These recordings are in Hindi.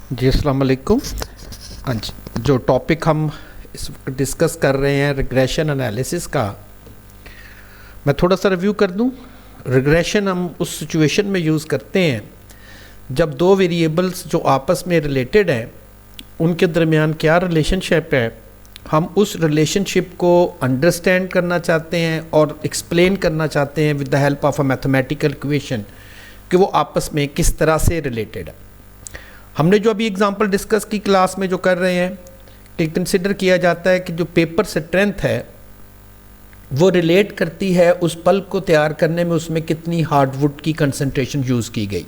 जी अस्सलाम वालेकुम। हाँ जी, जो टॉपिक हम इस वक्त डिस्कस कर रहे हैं रिग्रेशन एनालिसिस का, मैं थोड़ा सा रिव्यू कर दूं। रिग्रेशन हम उस सिचुएशन में यूज़ करते हैं जब दो वेरिएबल्स जो आपस में रिलेटेड हैं उनके दरमियान क्या रिलेशनशिप है, हम उस रिलेशनशिप को अंडरस्टैंड करना चाहते हैं और एक्सप्लेन करना चाहते हैं with the help of a mathematical equation कि वो आपस में किस तरह से रिलेटेड है। हमने जो अभी एग्जांपल डिस्कस की क्लास में जो कर रहे हैं कि कंसिडर किया जाता है कि जो पेपर स्ट्रेंथ है वो रिलेट करती है उस पल्प को तैयार करने में उसमें कितनी हार्डवुड की कंसंट्रेशन यूज़ की गई।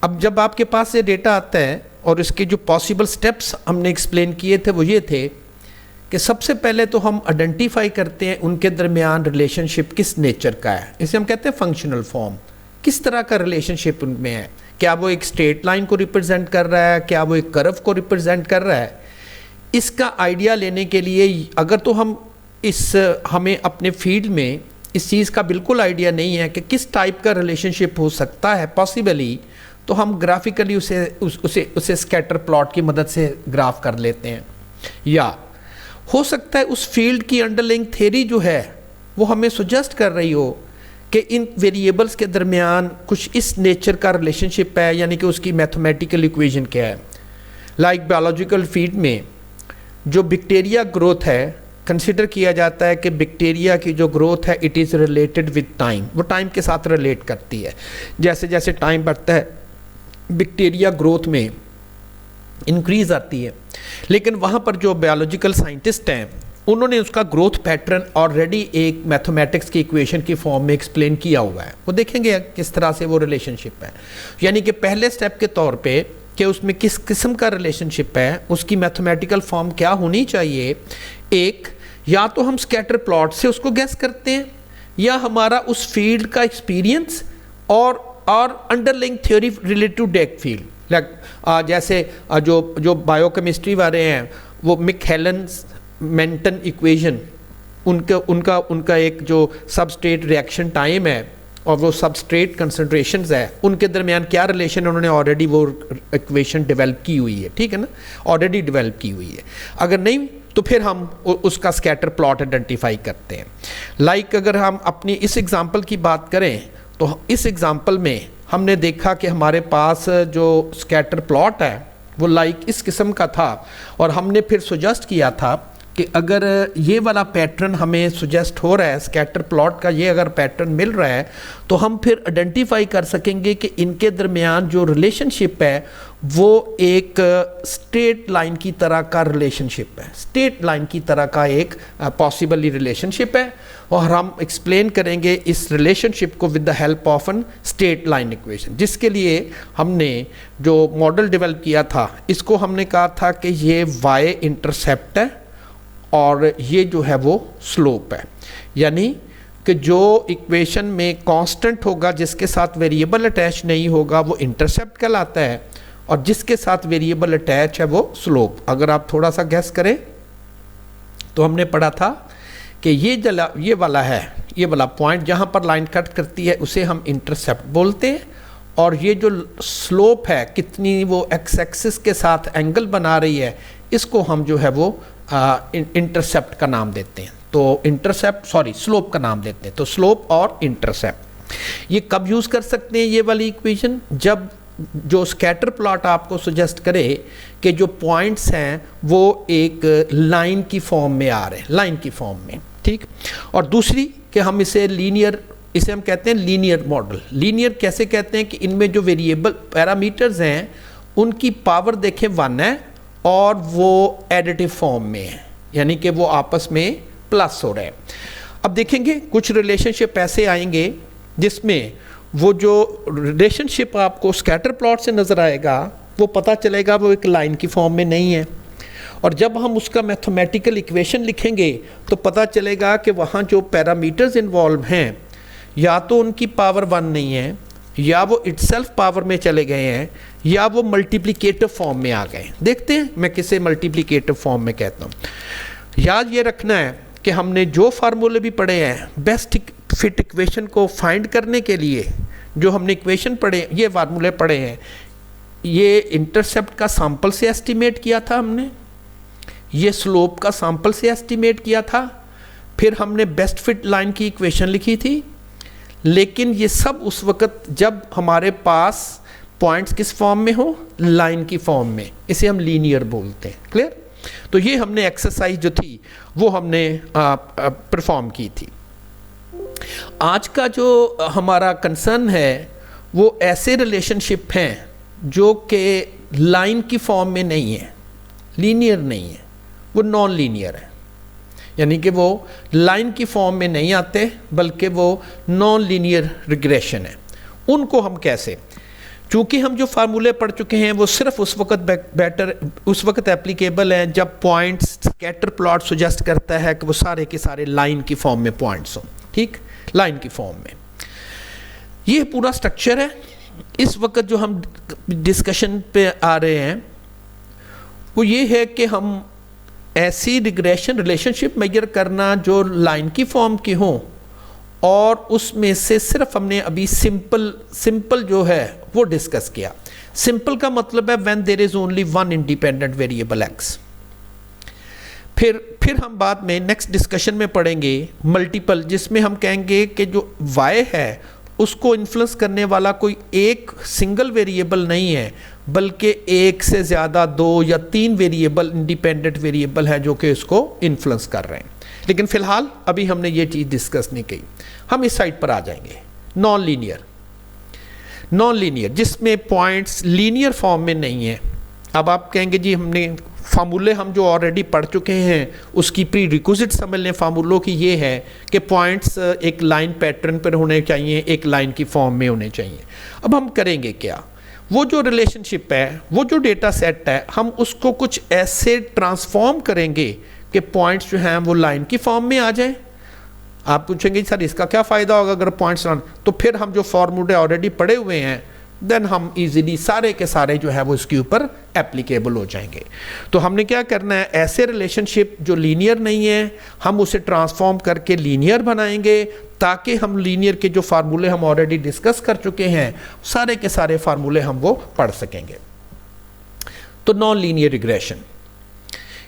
अब जब आपके पास ये डेटा आता है और इसके जो पॉसिबल स्टेप्स हमने एक्सप्लेन किए थे वो ये थे कि सबसे पहले तो हम आइडेंटिफाई करते हैं उनके दरमियान रिलेशनशिप किस नेचर का है। इसे हम कहते हैं फंक्शनल फॉर्म, किस तरह का रिलेशनशिप उनमें है। क्या वो एक स्ट्रेट लाइन को रिप्रेजेंट कर रहा है, क्या वो एक कर्व को रिप्रेजेंट कर रहा है। इसका आइडिया लेने के लिए अगर तो हमें अपने फील्ड में इस चीज़ का बिल्कुल आइडिया नहीं है कि किस टाइप का रिलेशनशिप हो सकता है पॉसिबली, तो हम ग्राफिकली उसे स्कैटर प्लॉट की मदद से ग्राफ कर लेते हैं। या हो सकता है उस फील्ड की अंडरलाइंग थ्योरी जो है वो हमें सुजेस्ट कर रही हो कि इन वेरिएबल्स के दरमियान कुछ इस नेचर का रिलेशनशिप है, यानी कि उसकी मैथमेटिकल इक्वेशन क्या है। लाइक बायोलॉजिकल फील्ड में जो बैक्टीरिया ग्रोथ है, कंसिडर किया जाता है कि बैक्टीरिया की जो ग्रोथ है it is related with time, वो टाइम के साथ रिलेट करती है। जैसे जैसे टाइम बढ़ता है बैक्टीरिया ग्रोथ में इंक्रीज आती है, लेकिन वहाँ पर जो बायोलॉजिकल साइंटिस्ट हैं उन्होंने उसका ग्रोथ पैटर्न ऑलरेडी एक मैथमेटिक्स की इक्वेशन की फॉर्म में एक्सप्लेन किया हुआ है। वो देखेंगे किस तरह से वो रिलेशनशिप है, यानी कि पहले स्टेप के तौर पे कि उसमें किस किस्म का रिलेशनशिप है, उसकी मैथमेटिकल फॉर्म क्या होनी चाहिए। एक, या तो हम स्कैटर प्लॉट से उसको गैस करते हैं, या हमारा उस फील्ड का एक्सपीरियंस और underlying theory related to that field. जैसे जो बायोकेमिस्ट्री वाले हैं वो मिकहेलेंस मेंटन इक्वेशन, उनका एक जो सबस्ट्रेट रिएक्शन टाइम है और वो सबस्ट्रेट कंसंट्रेशंस है, उनके दरमियान क्या रिलेशन, उन्होंने ऑलरेडी वो इक्वेशन डेवलप की हुई है, ठीक है ना, ऑलरेडी डेवलप की हुई है। अगर नहीं तो फिर हम उसका स्कैटर प्लॉट आइडेंटिफाई करते हैं। लाइक अगर हम अपनी इस एग्जांपल की बात करें तो इस एग्जांपल में हमने देखा कि हमारे पास जो स्कैटर प्लॉट है वो लाइक इस किस्म का था, और हमने फिर सुजेस्ट किया था कि अगर ये वाला पैटर्न हमें सुजेस्ट हो रहा है, स्कैटर प्लॉट का ये अगर पैटर्न मिल रहा है, तो हम फिर आइडेंटिफाई कर सकेंगे कि इनके दरमियान जो रिलेशनशिप है वो एक स्ट्रेट लाइन की तरह का रिलेशनशिप है, स्ट्रेट लाइन की तरह का एक पॉसिबली रिलेशनशिप है। और हम एक्सप्लेन करेंगे इस रिलेशनशिप को with the help of an straight line equation, जिसके लिए हमने जो मॉडल डेवलप किया था इसको हमने कहा था कि ये वाई इंटरसेप्ट है और ये जो है वो स्लोप है। यानी कि जो इक्वेशन में कांस्टेंट होगा जिसके साथ वेरिएबल अटैच नहीं होगा वो इंटरसेप्ट कहलाता है, और जिसके साथ वेरिएबल अटैच है वो स्लोप। अगर आप थोड़ा सा गैस करें तो हमने पढ़ा था कि ये वाला पॉइंट जहाँ पर लाइन कट करती है उसे हम इंटरसेप्ट बोलते हैं, और ये जो स्लोप है कितनी वो एक्स एक्सिस के साथ एंगल बना रही है इसको हम जो है वो इंटरसेप्ट का नाम देते हैं। तो स्लोप का नाम देते हैं। तो स्लोप और इंटरसेप्ट ये कब यूज़ कर सकते हैं ये वाली इक्वेशन, जब जो स्कैटर प्लॉट आपको सुजेस्ट करे कि जो पॉइंट्स हैं वो एक लाइन की फॉर्म में आ रहे हैं, लाइन की फॉर्म में, ठीक। और दूसरी कि हम इसे हम कहते हैं लीनियर मॉडल। लीनियर कैसे कहते हैं कि इनमें जो वेरिएबल पैरामीटर्स हैं उनकी पावर देखें 1 है और वो एडिटिव फॉर्म में है, यानी कि वो आपस में प्लस हो रहे हैं। अब देखेंगे कुछ रिलेशनशिप ऐसे आएंगे जिसमें वो जो रिलेशनशिप आपको स्कैटर प्लॉट से नज़र आएगा वो पता चलेगा वो एक लाइन की फॉर्म में नहीं है, और जब हम उसका मैथमेटिकल इक्वेशन लिखेंगे तो पता चलेगा कि वहाँ जो पैरामीटर्स इन्वॉल्व हैं या तो उनकी पावर 1 नहीं है, या वो इटसेल्फ पावर में चले गए हैं, या वो मल्टीप्लिकेटिव फॉर्म में आ गए। देखते हैं मैं किसे मल्टीप्लिकेटिव फॉर्म में कहता हूँ। याद ये रखना है कि हमने जो फार्मूले भी पढ़े हैं बेस्ट फिट इक्वेशन को फाइंड करने के लिए, जो हमने इक्वेशन पढ़े, ये फार्मूले पढ़े हैं, ये इंटरसेप्ट का सैंपल से एस्टिमेट किया था हमने, ये स्लोप का सैंपल से एस्टिमेट किया था, फिर हमने बेस्ट फिट लाइन की इक्वेशन लिखी थी। लेकिन ये सब उस वक़्त जब हमारे पास पॉइंट्स किस फॉर्म में हो, लाइन की फॉर्म में, इसे हम लीनियर बोलते हैं। क्लियर? तो ये हमने एक्सरसाइज जो थी वो हमने परफॉर्म की थी। आज का जो हमारा कंसर्न है वो ऐसे रिलेशनशिप हैं जो कि लाइन की फॉर्म में नहीं है, लीनियर नहीं है, वो नॉन लीनियर है। यानी कि वो लाइन की फॉर्म में नहीं आते बल्कि वो नॉन लीनियर रिग्रेशन है। उनको हम कैसे, चूँकि हम जो फार्मूले पढ़ चुके हैं वो सिर्फ उस वक्त एप्लीकेबल हैं जब पॉइंट्स स्कैटर प्लॉट सुजेस्ट करता है कि वो सारे के सारे लाइन की फॉर्म में पॉइंट्स हों। ठीक, लाइन की फॉर्म में ये पूरा स्ट्रक्चर है। इस वक्त जो हम डिस्कशन पे आ रहे हैं वो ये है कि हम ऐसी रिग्रेशन रिलेशनशिप मेजर करना जो लाइन की फॉर्म की हों, और उसमें से सिर्फ हमने अभी सिंपल जो है वो डिस्कस किया। सिंपल का मतलब है when there is only one independent variable X. फिर हम बाद में नेक्स्ट डिस्कशन में पढ़ेंगे मल्टीपल, जिसमें हम कहेंगे कि जो y है उसको इन्फ्लुएंस करने वाला कोई एक सिंगल वेरिएबल नहीं है बल्कि एक से ज़्यादा 2 या 3 वेरिएबल इंडिपेंडेंट वेरिएबल है जो कि इसको इन्फ्लुएंस कर रहे हैं। लेकिन फ़िलहाल अभी हमने ये चीज़ डिस्कस नहीं की। हम इस साइड पर आ जाएंगे। नॉन लीनियर जिसमें पॉइंट्स लीनियर फॉर्म में नहीं है। अब आप कहेंगे जी हमने फार्मूले हम जो ऑलरेडी पढ़ चुके हैं उसकी प्री रिक्विजिट समझ लें। फार्मूलों की ये है कि पॉइंट्स एक लाइन पैटर्न पर होने चाहिए, एक लाइन की फॉर्म में होने चाहिए। अब हम करेंगे क्या, वो जो रिलेशनशिप है, वो जो डेटा सेट है, हम उसको कुछ ऐसे ट्रांसफॉर्म करेंगे कि पॉइंट्स जो हैं वो लाइन की फॉर्म में आ जाए। आप पूछेंगे सर इसका क्या फ़ायदा होगा अगर पॉइंट्स, तो फिर हम जो फार्मूले ऑलरेडी पढ़े हुए हैं देन हम इजीली सारे के सारे जो है वो इसके ऊपर एप्लीकेबल हो जाएंगे। तो हमने क्या करना है, ऐसे रिलेशनशिप जो लीनियर नहीं है हम उसे ट्रांसफॉर्म करके लीनियर बनाएंगे ताकि हम लीनियर के जो फार्मूले हम ऑलरेडी डिस्कस कर चुके हैं सारे के सारे फार्मूले हम वो पढ़ सकेंगे। तो non linear regression,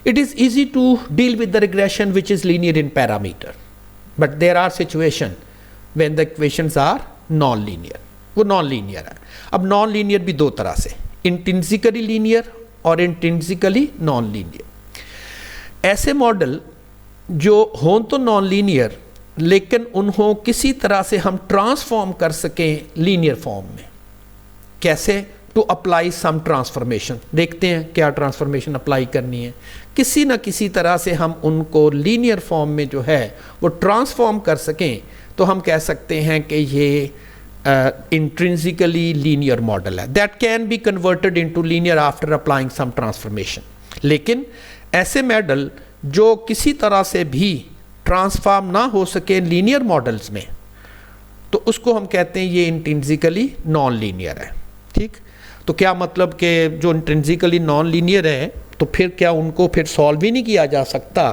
it is easy to deal with the regression which is linear in parameter, but there are situations when the equations are non-linear। वो नॉन लीनियर है। अब नॉन लीनियर भी दो तरह से, इंट्रिंसिकली लीनियर और इंट्रिंसिकली नॉन लीनियर। ऐसे मॉडल जो हों तो नॉन लीनियर लेकिन उन्हों किसी तरह से हम ट्रांसफॉर्म कर सकें लीनियर फॉर्म में। कैसे? To apply some transformation. देखते हैं क्या ट्रांसफॉर्मेशन अप्लाई करनी है। किसी न किसी तरह से हम उनको लीनियर फॉर्म में जो है वो ट्रांसफॉर्म कर सकें तो हम कह सकते हैं कि ये इंट्रिंसिकली लीनियर मॉडल है। That can be converted into linear after applying some transformation. लेकिन ऐसे मॉडल जो किसी तरह से भी ट्रांसफॉर्म ना हो सके लीनियर मॉडल्स में, तो उसको हम कहते हैं ये इंट्रिंसिकली नॉन लीनियर है। ठीक, तो क्या मतलब कि जो इंट्रिंसिकली नॉन लीनियर है तो फिर क्या उनको फिर सॉल्व ही नहीं किया जा सकता?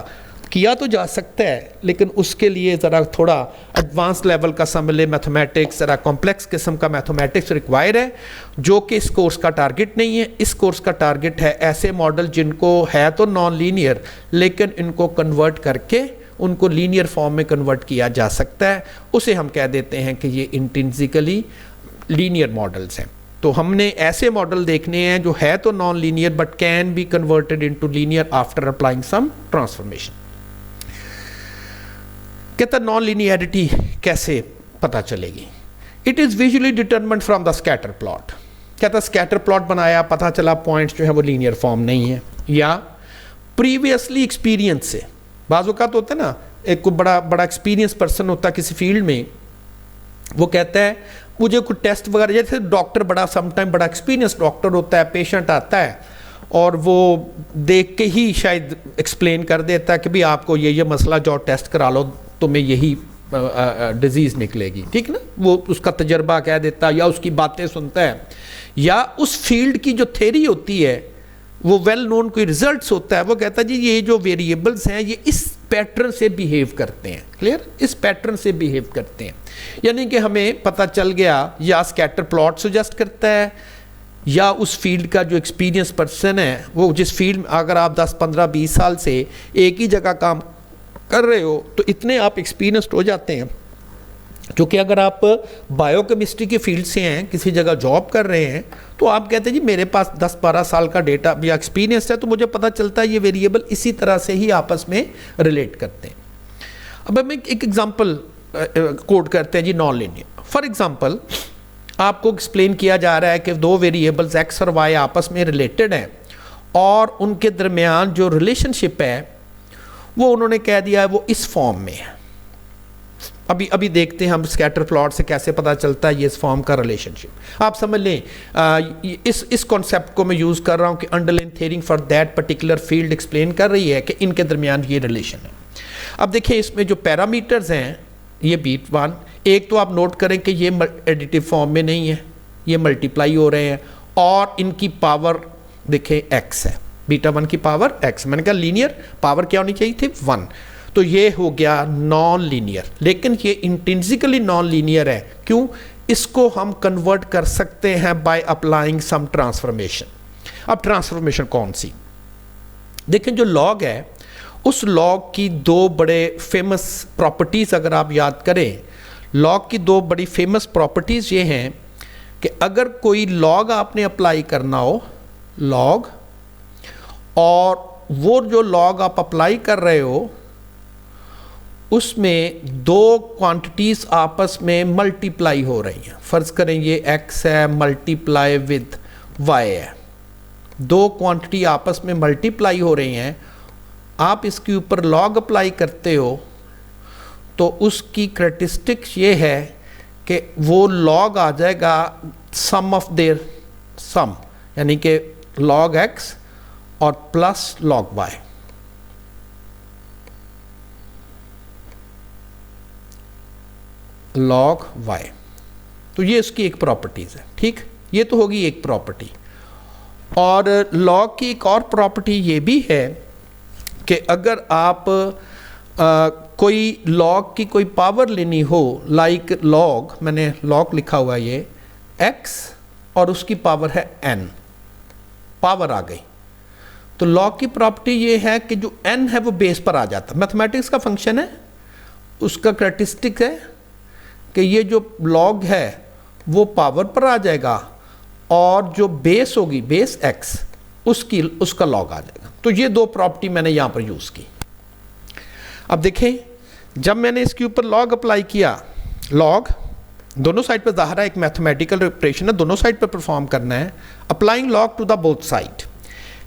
किया तो जा सकता है लेकिन उसके लिए ज़रा थोड़ा एडवांस लेवल का समझ ले, मैथमेटिक्स, ज़रा कॉम्प्लेक्स किस्म का मैथमेटिक्स रिक्वायर है जो कि इस कोर्स का टारगेट नहीं है। इस कोर्स का टारगेट है ऐसे मॉडल जिनको है तो नॉन लीनियर लेकिन इनको कन्वर्ट करके उनको लीनियर फॉर्म में कन्वर्ट किया जा सकता है। उसे हम कह देते हैं कि ये इंट्रिंसिकली लीनियर मॉडल्स हैं। तो हमने ऐसे मॉडल देखने हैं जो है तो non linear but can be converted into linear after applying some transformation. कहता नॉन लीनियरिटी कैसे पता चलेगी? It is visually determined from the scatter plot. कहता स्कैटर प्लॉट बनाया, पता चला पॉइंट्स जो है वो लीनियर फॉर्म नहीं है, या प्रीवियसली एक्सपीरियंस से। बाज़ औक़ात होता है ना, एक बड़ा एक्सपीरियंस पर्सन होता है किसी फील्ड में, वो कहता है मुझे कुछ टेस्ट वगैरह, जैसे डॉक्टर बड़ा समटाइम बड़ा एक्सपीरियंस डॉक्टर होता है, पेशेंट आता है और वो देख के ही शायद एक्सप्लेन कर देता है कि भाई आपको ये मसला जो टेस्ट करा लो तुम्हें यही डिजीज़ निकलेगी। ठीक ना, वो उसका तजर्बा कह देता है या उसकी बातें सुनता है या उस फील्ड की जो थ्योरी होती है वो वेल नोन कोई रिजल्ट्स होता है, वो कहता है जी ये जो वेरिएबल्स हैं ये इस पैटर्न से बिहेव करते हैं। क्लियर, इस पैटर्न से बिहेव करते हैं। यानी कि हमें पता चल गया या स्कैटर प्लॉट सुजेस्ट करता है या उस फील्ड का जो एक्सपीरियंस पर्सन है, वो जिस फील्ड में अगर आप 10, 15, 20 साल से एक ही जगह काम कर रहे हो तो इतने आप एक्सपीरियंस्ड हो जाते हैं। क्योंकि अगर आप बायोकेमिस्ट्री के फील्ड से हैं, किसी जगह जॉब कर रहे हैं, तो आप कहते हैं जी मेरे पास 10-12 साल का डेटा या एक्सपीरियंस है, तो मुझे पता चलता है ये वेरिएबल इसी तरह से ही आपस में रिलेट करते हैं। अब हम एक एग्जांपल कोड करते हैं जी, नॉन लीनियर। फॉर एग्जांपल आपको एक्सप्लेन किया जा रहा है कि दो वेरिएबल्स एक्स और वाई आपस में रिलेटेड हैं और उनके दरमियान जो रिलेशनशिप है वो उन्होंने कह दिया है वो इस फॉर्म में है। अभी देखते हैं हम स्कैटर प्लॉट से कैसे पता चलता है ये इस फॉर्म का रिलेशनशिप। आप समझ लें, इस कॉन्सेप्ट को मैं यूज़ कर रहा हूँ कि underline theory for that particular field explain कर रही है कि इनके दरमियान ये रिलेशन है। अब देखिए इसमें जो पैरामीटर्स हैं ये बीटा 1, एक तो आप नोट करें कि ये एडिटिव फॉर्म में नहीं है, ये मल्टीप्लाई हो रहे हैं और इनकी पावर देखें x है, बीटा 1 की पावर x। मैंने कहा लीनियर पावर क्या होनी चाहिए थी 1, तो ये हो गया नॉन लीनियर। लेकिन ये इंट्रिंसिकली नॉन लीनियर है, क्यों? इसको हम कन्वर्ट कर सकते हैं बाय अप्लाइंग सम ट्रांसफॉर्मेशन। अब ट्रांसफॉर्मेशन कौन सी? देखें जो लॉग है उस लॉग की दो बड़े फेमस प्रॉपर्टीज़ अगर आप याद करें, लॉग की दो बड़ी फेमस प्रॉपर्टीज़ ये हैं कि अगर कोई लॉग आपने अप्लाई करना हो, लॉग, और वो जो लॉग आप अप्लाई कर रहे हो उसमें दो क्वांटिटीज़ आपस में मल्टीप्लाई हो रही हैं। फ़र्ज़ करें ये x है मल्टीप्लाई विद y है, दो क्वांटिटी आपस में मल्टीप्लाई हो रही हैं। आप इसके ऊपर लॉग अप्लाई करते हो तो उसकी करैक्टरिस्टिक्स ये है कि वो लॉग आ जाएगा सम ऑफ देयर सम, यानी कि लॉग x और plus log y। Log y, तो ये इसकी एक प्रॉपर्टीज़ है। ठीक, ये तो होगी एक प्रॉपर्टी। और लॉग की एक और प्रॉपर्टी ये भी है कि अगर आप कोई लॉग की कोई पावर लेनी हो, लाइक लॉग, मैंने लॉग लिखा हुआ है ये x और उसकी पावर है n, पावर आ गई, तो लॉग की प्रॉपर्टी ये है कि जो n है वो बेस पर आ जाता। मैथमेटिक्स का फंक्शन है, उसका करैक्टरिस्टिक है कि ये जो लॉग है वो पावर पर आ जाएगा और जो बेस होगी, बेस x, उसका लॉग आ जाएगा। तो ये दो प्रॉपर्टी मैंने यहाँ पर यूज़ की। अब देखें, जब मैंने इसके ऊपर लॉग अप्लाई किया, लॉग दोनों साइड पर ज़ाहिर है एक मैथमेटिकल ऑपरेशन है, दोनों साइड पर परफॉर्म करना है। Applying log to the both side,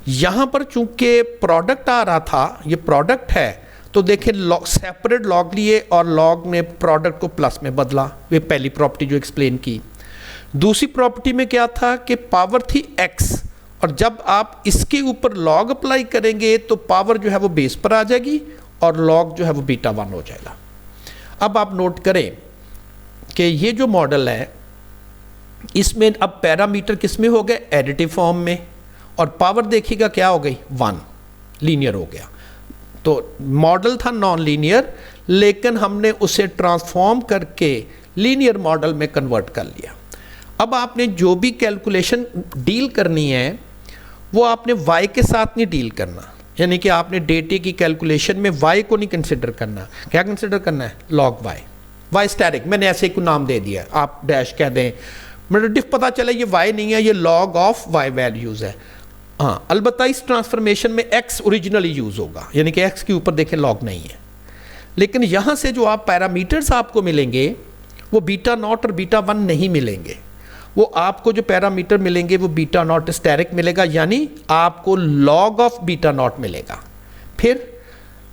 यहाँ पर चूंकि प्रोडक्ट आ रहा था, ये प्रोडक्ट है, तो देखें सेपरेट लॉग लिए और लॉग ने प्रोडक्ट को प्लस में बदला। ये पहली प्रॉपर्टी जो एक्सप्लेन की। दूसरी प्रॉपर्टी में क्या था कि पावर थी x और जब आप इसके ऊपर लॉग अप्लाई करेंगे तो पावर जो है वो बेस पर आ जाएगी और लॉग जो है वो बीटा 1 हो जाएगा। अब आप नोट करें कि ये जो मॉडल है इसमें अब पैरामीटर किस में हो गए? एडिटिव फॉर्म में, और पावर देखिएगा क्या हो गई? 1, लीनियर हो गया। तो मॉडल था नॉन लीनियर, लेकिन हमने उसे ट्रांसफॉर्म करके लीनियर मॉडल में कन्वर्ट कर लिया। अब आपने जो भी कैलकुलेशन डील करनी है वो आपने y के साथ नहीं डील करना, यानी कि आपने डेटे की कैलकुलेशन में y को नहीं कंसिडर करना। क्या कंसिडर करना है? लॉग y स्टैटिक, मैंने ऐसे को नाम दे दिया, आप डैश कह दें, मतलब डिफ पता चले ये y नहीं है, ये लॉग ऑफ y वैल्यूज़ है। हाँ, अलबत्ता इस ट्रांसफॉर्मेशन में x ओरिजिनली यूज़ होगा, यानी कि x के ऊपर देखें लॉग नहीं है। लेकिन यहाँ से जो आप पैरामीटर्स आपको मिलेंगे वो बीटा नॉट और बीटा 1 नहीं मिलेंगे। वो आपको जो पैरामीटर मिलेंगे वो बीटा नॉट स्टैटिक मिलेगा, यानी आपको लॉग ऑफ बीटा नॉट मिलेगा, फिर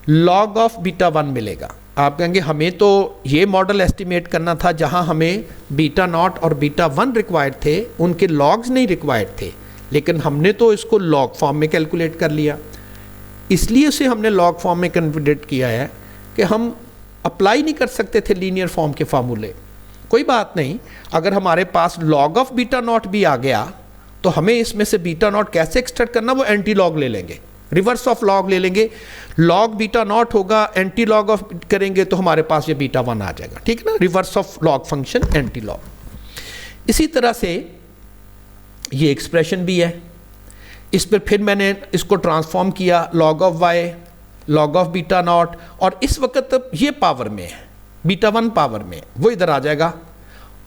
लॉग ऑफ बीटा 1 मिलेगा। आप कहेंगे हमें तो ये मॉडल एस्टिमेट करना था जहाँ हमें बीटा नॉट और बीटा 1 रिक्वायर्ड थे, उनके लॉग्स नहीं रिक्वायर्ड थे, लेकिन हमने तो इसको लॉग फॉर्म में कैलकुलेट कर लिया। इसलिए उसे हमने लॉग फॉर्म में कन्वर्ट किया है कि हम अप्लाई नहीं कर सकते थे लीनियर फॉर्म के फार्मूले। कोई बात नहीं, अगर हमारे पास लॉग ऑफ बीटा नॉट भी आ गया तो हमें इसमें से बीटा नॉट कैसे एक्सट्रैक्ट करना, वो एंटी लॉग ले लेंगे, रिवर्स ऑफ लॉग ले लेंगे। लॉग बीटा नॉट होगा, एंटी लॉग ऑफ करेंगे तो हमारे पास ये बीटा 1 आ जाएगा। ठीक है ना, reverse of log function anti log. इसी तरह से ये एक्सप्रेशन भी है। इस पर फिर मैंने इसको ट्रांसफॉर्म किया, log of y, log of beta not, और इस वक्त ये पावर में है, बीटा 1 पावर में, वो इधर आ जाएगा,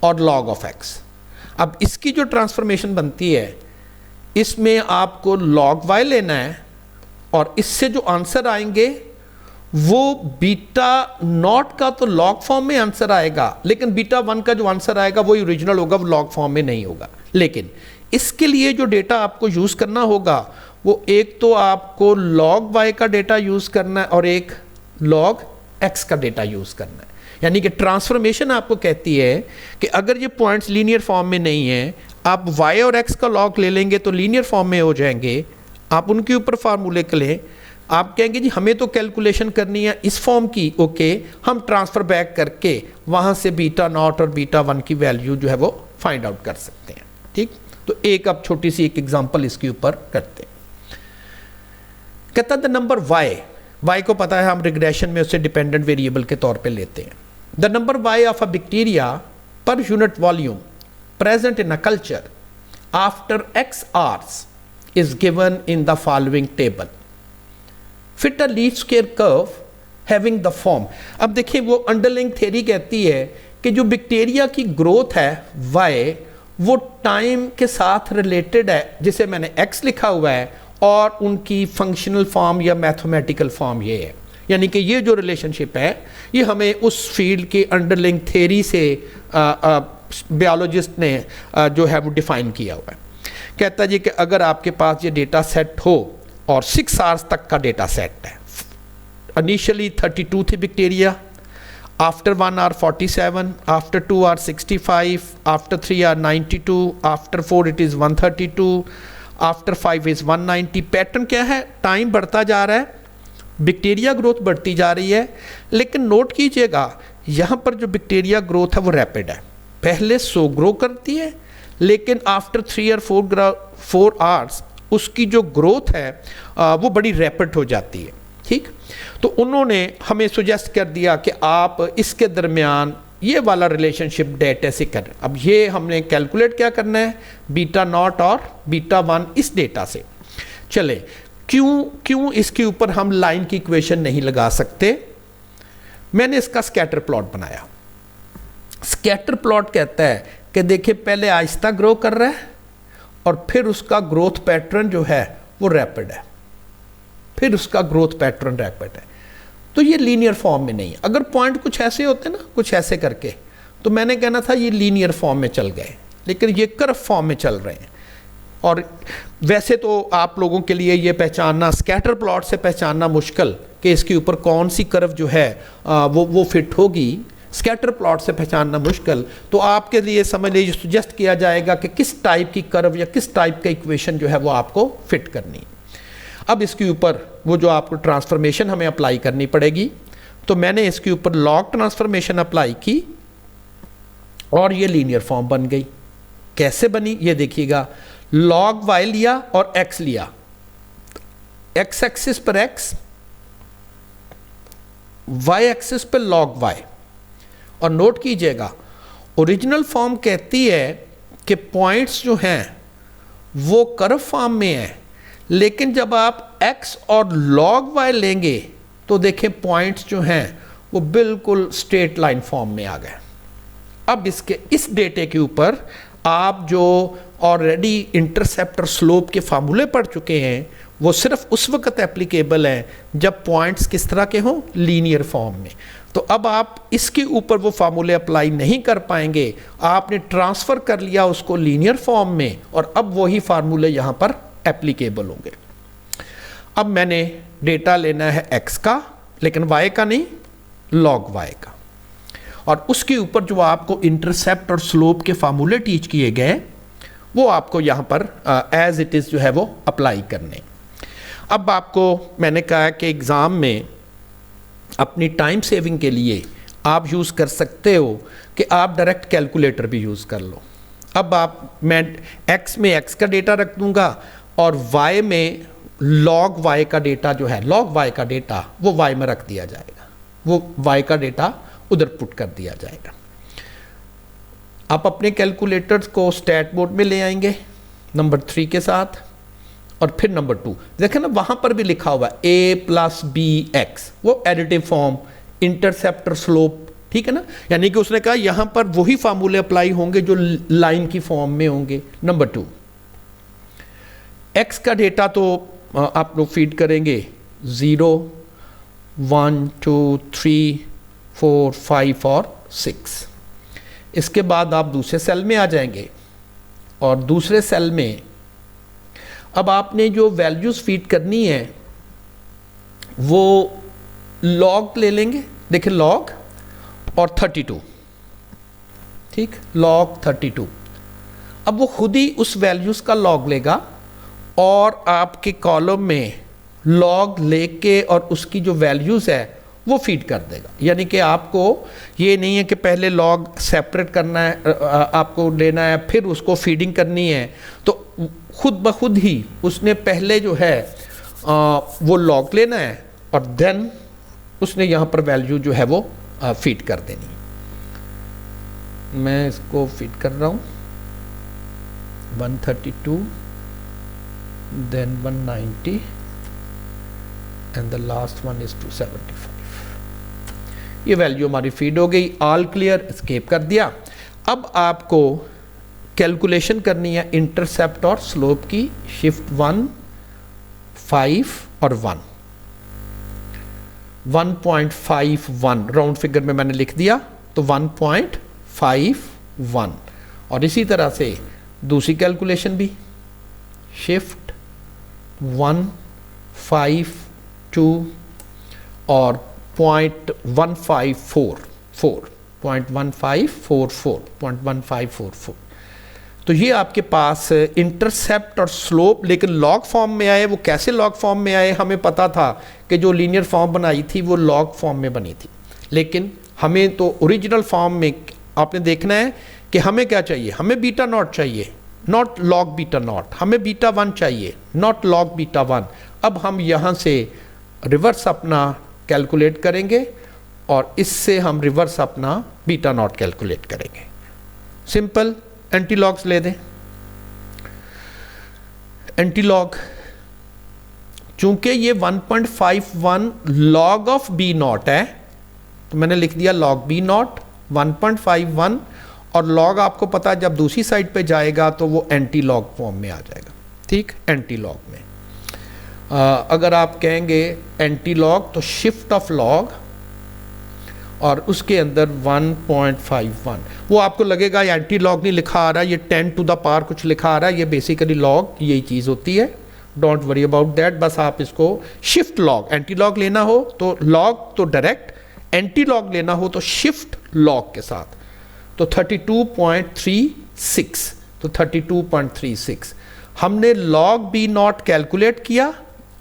और log ऑफ x। अब इसकी जो ट्रांसफॉर्मेशन बनती है, इसमें आपको log y लेना है, और इससे जो आंसर आएंगे वो बीटा नॉट का तो लॉग फॉर्म में आंसर आएगा, लेकिन बीटा 1 का जो आंसर आएगा वही ओरिजिनल होगा, वो लॉग फॉर्म में नहीं होगा। लेकिन इसके लिए जो डेटा आपको यूज़ करना होगा वो एक तो आपको log y का डेटा यूज़ करना है और एक log x का डेटा यूज़ करना है। यानी कि ट्रांसफॉर्मेशन आपको कहती है कि अगर ये पॉइंट्स लीनियर फॉर्म में नहीं है, आप y और x का log ले लेंगे तो लीनियर फॉर्म में हो जाएंगे। आप उनके ऊपर फार्मूले के लें, आप कहेंगे जी हमें तो कैलकुलेशन करनी है इस फॉर्म की, ओके, हम ट्रांसफ़र बैक करके वहाँ से बीटा नॉट और बीटा 1 की वैल्यू जो है वो फाइंड आउट कर सकते हैं। ठीक, तो एक अब छोटी सी एक एग्जांपल इसके ऊपर करते हैं। कहता द नंबर y को पता है हम रिग्रेशन में उसे डिपेंडेंट वेरिएबल के तौर पे लेते हैं। The number y of a bacteria per unit volume present in a culture after x hours is given in the following table. Fit a least square curve having the form. अब देखिए वो अंडरलाइंग थ्योरी कहती है कि जो बैक्टीरिया की ग्रोथ है y, वो टाइम के साथ रिलेटेड है, जिसे मैंने x लिखा हुआ है, और उनकी फंक्शनल फॉर्म या मैथमेटिकल फॉर्म ये है। यानी कि ये जो रिलेशनशिप है ये हमें उस फील्ड के अंडरलाइंग थ्योरी से बायोलॉजिस्ट ने जो है वो डिफाइन किया हुआ है। कहता जी कि अगर आपके पास ये डेटा सेट हो और 6 आवर्स तक का डेटा सेट है, इनिशियली 32 थी bacteria, after 1 hour 47, after 2 hour 65, after 3 hour 92, after 4 it is 132, after 5 is 190। Pattern क्या है, टाइम बढ़ता जा रहा है, बैक्टीरिया ग्रोथ बढ़ती जा रही है। लेकिन नोट कीजिएगा यहाँ पर जो बैक्टीरिया ग्रोथ है वो रैपिड है, पहले स्लो ग्रो करती है, लेकिन आफ्टर 3 और 4 आवर्स उसकी जो ग्रोथ है वो बड़ी रैपिड हो जाती है। ठीक, तो उन्होंने हमें सुजेस्ट कर दिया कि आप इसके दरमियान ये वाला रिलेशनशिप डेटा से करें। अब ये हमने कैलकुलेट क्या करना है, बीटा नॉट और बीटा 1 इस डेटा से। चले, क्यों इसके ऊपर हम लाइन की इक्वेशन नहीं लगा सकते। मैंने इसका स्कैटर प्लॉट बनाया। स्कैटर प्लॉट कहता है कि देखिए पहले आहिस्ता ग्रो कर रहा है और फिर उसका ग्रोथ पैटर्न जो है वो रैपिड है, फिर उसका ग्रोथ पैटर्न रैपिड है। तो ये लीनियर फॉर्म में नहीं है। अगर पॉइंट कुछ ऐसे होते ना, कुछ ऐसे करके, तो मैंने कहना था ये लीनियर फॉर्म में चल गए, लेकिन ये कर्व फॉर्म में चल रहे हैं। और वैसे तो आप लोगों के लिए ये पहचानना, स्कैटर प्लॉट से पहचानना मुश्किल कि इसके ऊपर कौन सी कर्व जो है वो फिट होगी, स्कैटर प्लॉट से पहचानना मुश्किल। तो आपके लिए समझ लीजिए सजेस्ट किया जाएगा कि किस टाइप की कर्व या किस टाइप का इक्वेशन जो है वो आपको फिट करनी। अब इसके ऊपर वो जो आपको ट्रांसफॉर्मेशन हमें अप्लाई करनी पड़ेगी, तो मैंने इसके ऊपर लॉग ट्रांसफॉर्मेशन अप्लाई की और ये लीनियर फॉर्म बन गई। कैसे बनी ये देखिएगा, log y लिया और x लिया, x एक्सिस पर x, y एक्सिस पर log y। और नोट कीजिएगा ओरिजिनल फॉर्म कहती है कि पॉइंट्स जो हैं वो कर्व फॉर्म में है, लेकिन जब आप x और log y लेंगे तो देखें पॉइंट्स जो हैं वो बिल्कुल स्ट्रेट लाइन फॉर्म में आ गए। अब इस डेटे के ऊपर आप जो ऑलरेडी इंटरसेप्ट और स्लोप के फार्मूले पढ़ चुके हैं वो सिर्फ उस वक्त एप्लीकेबल हैं जब पॉइंट्स किस तरह के हों, लीनियर फॉर्म में। तो अब आप इसके ऊपर वो फार्मूले अप्लाई नहीं कर पाएंगे, आपने ट्रांसफ़र कर लिया उसको लीनियर फॉर्म में और अब वही फार्मूले यहाँ पर एप्लीकेबल होंगे। अब मैंने डेटा लेना है x का, लेकिन y का नहीं, log y का, और उसके ऊपर जो आपको इंटरसेप्ट और स्लोप के फार्मूले टीच किए गए वो आपको यहाँ पर एज इट इज़ जो है वो अप्लाई करने। अब आपको मैंने कहा कि एग्ज़ाम में अपनी टाइम सेविंग के लिए आप यूज़ कर सकते हो कि आप डायरेक्ट कैलकुलेटर भी यूज़ कर लो। अब मैं x में x का डेटा रख दूंगा और y में log y का डेटा जो है, log y का डेटा वो y में रख दिया जाएगा, वो y का डेटा उधर पुट कर दिया जाएगा। आप अपने कैलकुलेटर्स को स्टैट बोर्ड में ले आएंगे, नंबर 3 के साथ, और फिर नंबर 2। देखें ना वहाँ पर भी लिखा हुआ है a + bx, वो एडिटिव फॉर्म, इंटरसेप्टर स्लोप, ठीक है ना। यानी कि उसने कहा यहाँ पर वही फार्मूले अप्लाई होंगे जो लाइन की फॉर्म में होंगे। नंबर 2, x का डेटा तो आप लोग फीड करेंगे 0, 1, 2, 3, 4, 5 और 6। इसके बाद आप दूसरे सेल में आ जाएंगे और दूसरे सेल में अब आपने जो वैल्यूज़ फीड करनी है वो लॉग ले लेंगे। देखिए लॉग और 32, ठीक, लॉग 32। अब वो खुद ही उस वैल्यूज़ का लॉग लेगा और आपके कॉलम में लॉग लेके और उसकी जो वैल्यूज़ है वो फीड कर देगा। यानी कि आपको ये नहीं है कि पहले लॉग सेपरेट करना है, आपको लेना है, फिर उसको फीडिंग करनी है। तो खुद ब खुद ही उसने पहले जो है वो लॉग लेना है और देन उसने यहाँ पर वैल्यू जो है वो फीड कर देनी। मैं इसको फीड कर रहा हूँ 132, then 190 and the last one is 275। ये वैल्यू हमारी फीड हो गई। ऑल क्लियर, एस्केप कर दिया। अब आपको कैलकुलेशन करनी है इंटरसेप्ट और स्लोप की। शिफ्ट 1, 5 और 1, 1.51 राउंड फिगर में मैंने लिख दिया, तो 1.51। और इसी तरह से दूसरी कैलकुलेशन भी, शिफ्ट 1, 5, 2 और 0.1544। तो ये आपके पास इंटरसेप्ट और स्लोप, लेकिन लॉग फॉर्म में आए। वो कैसे लॉग फॉर्म में आए? हमें पता था कि जो लीनियर फॉर्म बनाई थी वो लॉग फॉर्म में बनी थी, लेकिन हमें तो ओरिजिनल फॉर्म में आपने देखना है कि हमें क्या चाहिए। हमें बीटा नॉट चाहिए, नॉट लॉग बीटा नॉट। हमें बीटा 1 चाहिए, नॉट लॉग बीटा 1। अब हम यहाँ से रिवर्स अपना कैलकुलेट करेंगे और इससे हम रिवर्स अपना बीटा नॉट कैलकुलेट करेंगे। सिंपल, एंटी लॉग्स ले दें। एंटी लॉग, चूंकि ये 1.51 लॉग ऑफ बी नॉट है तो मैंने लिख दिया लॉग बी नॉट 1.51, और लॉग आपको पता है जब दूसरी साइड पे जाएगा तो वो एंटी लॉग फॉर्म में आ जाएगा। ठीक, एंटी लॉग में अगर आप कहेंगे एंटी लॉग तो शिफ्ट ऑफ लॉग और उसके अंदर 1.51। वो आपको लगेगा ये एंटी लॉग नहीं लिखा आ रहा, ये 10 टू द पावर कुछ लिखा आ रहा है। ये बेसिकली लॉग यही चीज़ होती है, डोंट वरी अबाउट दैट। बस आप इसको शिफ्ट लॉग, एंटी लॉग लेना हो तो लॉग तो डायरेक्ट, एंटी लॉग लेना हो तो शिफ्ट लॉग के साथ। तो 32.36, तो 32.36 हमने लॉग बी नॉट कैलकुलेट किया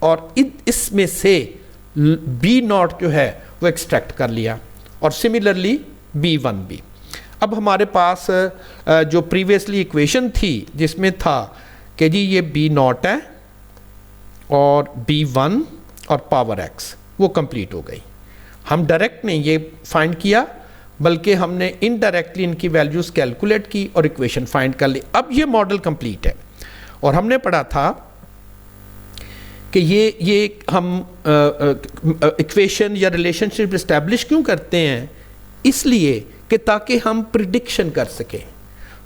और इसमें से बी नॉट जो है वो एक्सट्रैक्ट कर लिया, और सिमिलरली B1 भी। अब हमारे पास जो प्रीवियसली इक्वेशन थी जिसमें था कि जी ये B नॉट है और B1 और पावर x, वो कंप्लीट हो गई। हम डायरेक्ट नहीं ये फाइंड किया, बल्कि हमने इनडायरेक्टली इनकी वैल्यूज़ कैलकुलेट की और इक्वेशन फाइंड कर ली। अब ये मॉडल कंप्लीट है। और हमने पढ़ा था कि ये हम इक्वेशन या रिलेशनशिप इस्टेब्लिश क्यों करते हैं? इसलिए कि ताकि हम प्रिडिक्शन कर सकें।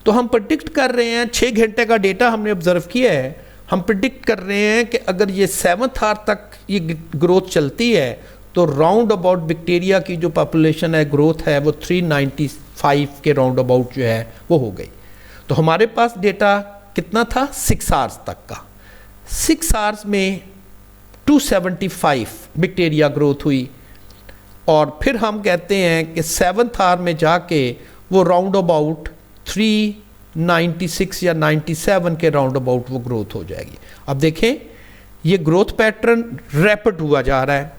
तो हम प्रिडिक्ट कर रहे हैं, 6 घंटे का डेटा हमने ऑब्जर्व किया है, हम प्रिडिक्ट कर रहे हैं कि अगर ये 7th आवर तक ये ग्रोथ चलती है तो राउंड अबाउट बैक्टीरिया की जो पॉपुलेशन है, ग्रोथ है, वो 395 के राउंड अबाउट जो है वो हो गई। तो हमारे पास डेटा कितना था? 6 आवर्स तक का। 6 आवर्स में 275 बैक्टीरिया ग्रोथ हुई, और फिर हम कहते हैं कि 7th आवर में जाके वो राउंड अबाउट 396 या 97 के राउंड अबाउट वो ग्रोथ हो जाएगी। अब देखें ये ग्रोथ पैटर्न रैपिड हुआ जा रहा है।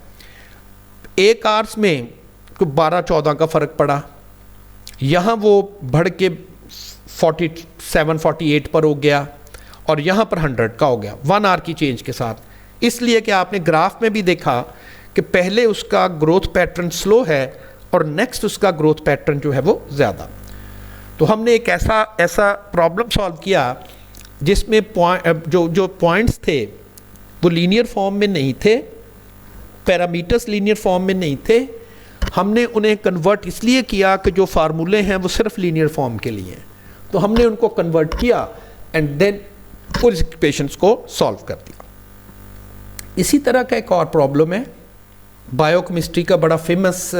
1 आवर्स में 12-14 का फ़र्क पड़ा, यहाँ वो बढ़ के 47-48 पर हो गया, और यहाँ पर 100 का हो गया 1 आवर की चेंज के साथ। इसलिए कि आपने ग्राफ में भी देखा कि पहले उसका ग्रोथ पैटर्न स्लो है और नेक्स्ट उसका ग्रोथ पैटर्न जो है वो ज़्यादा। तो हमने एक ऐसा प्रॉब्लम सॉल्व किया जिसमें जो पॉइंट्स थे वो लीनियर फॉर्म में नहीं थे, पैरामीटर्स लीनियर फॉर्म में नहीं थे। हमने उन्हें कन्वर्ट इसलिए किया कि जो फार्मूले हैं वो सिर्फ लीनियर फॉर्म के लिए हैं, तो हमने उनको कन्वर्ट किया एंड देन उस इक्वेशंस को सॉल्व कर दिया। इसी तरह का एक और प्रॉब्लम है, बायोकेमिस्ट्री का बड़ा फेमस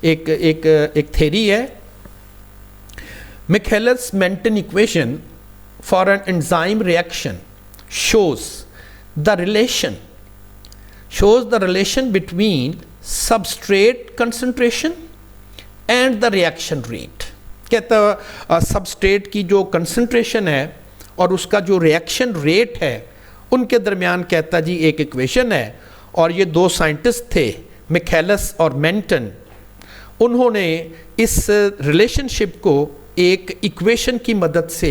एक थ्योरी है, Michaelis-Menten equation for an enzyme reaction shows the relation between substrate concentration and the reaction rate। कहता सबस्ट्रेट की जो कंसंट्रेशन है और उसका जो रिएक्शन रेट है उनके दरमियान कहता जी एक इक्वेशन है, और ये दो साइंटिस्ट थे मिखेलिस और मेंटन, उन्होंने इस रिलेशनशिप को एक इक्वेशन की मदद से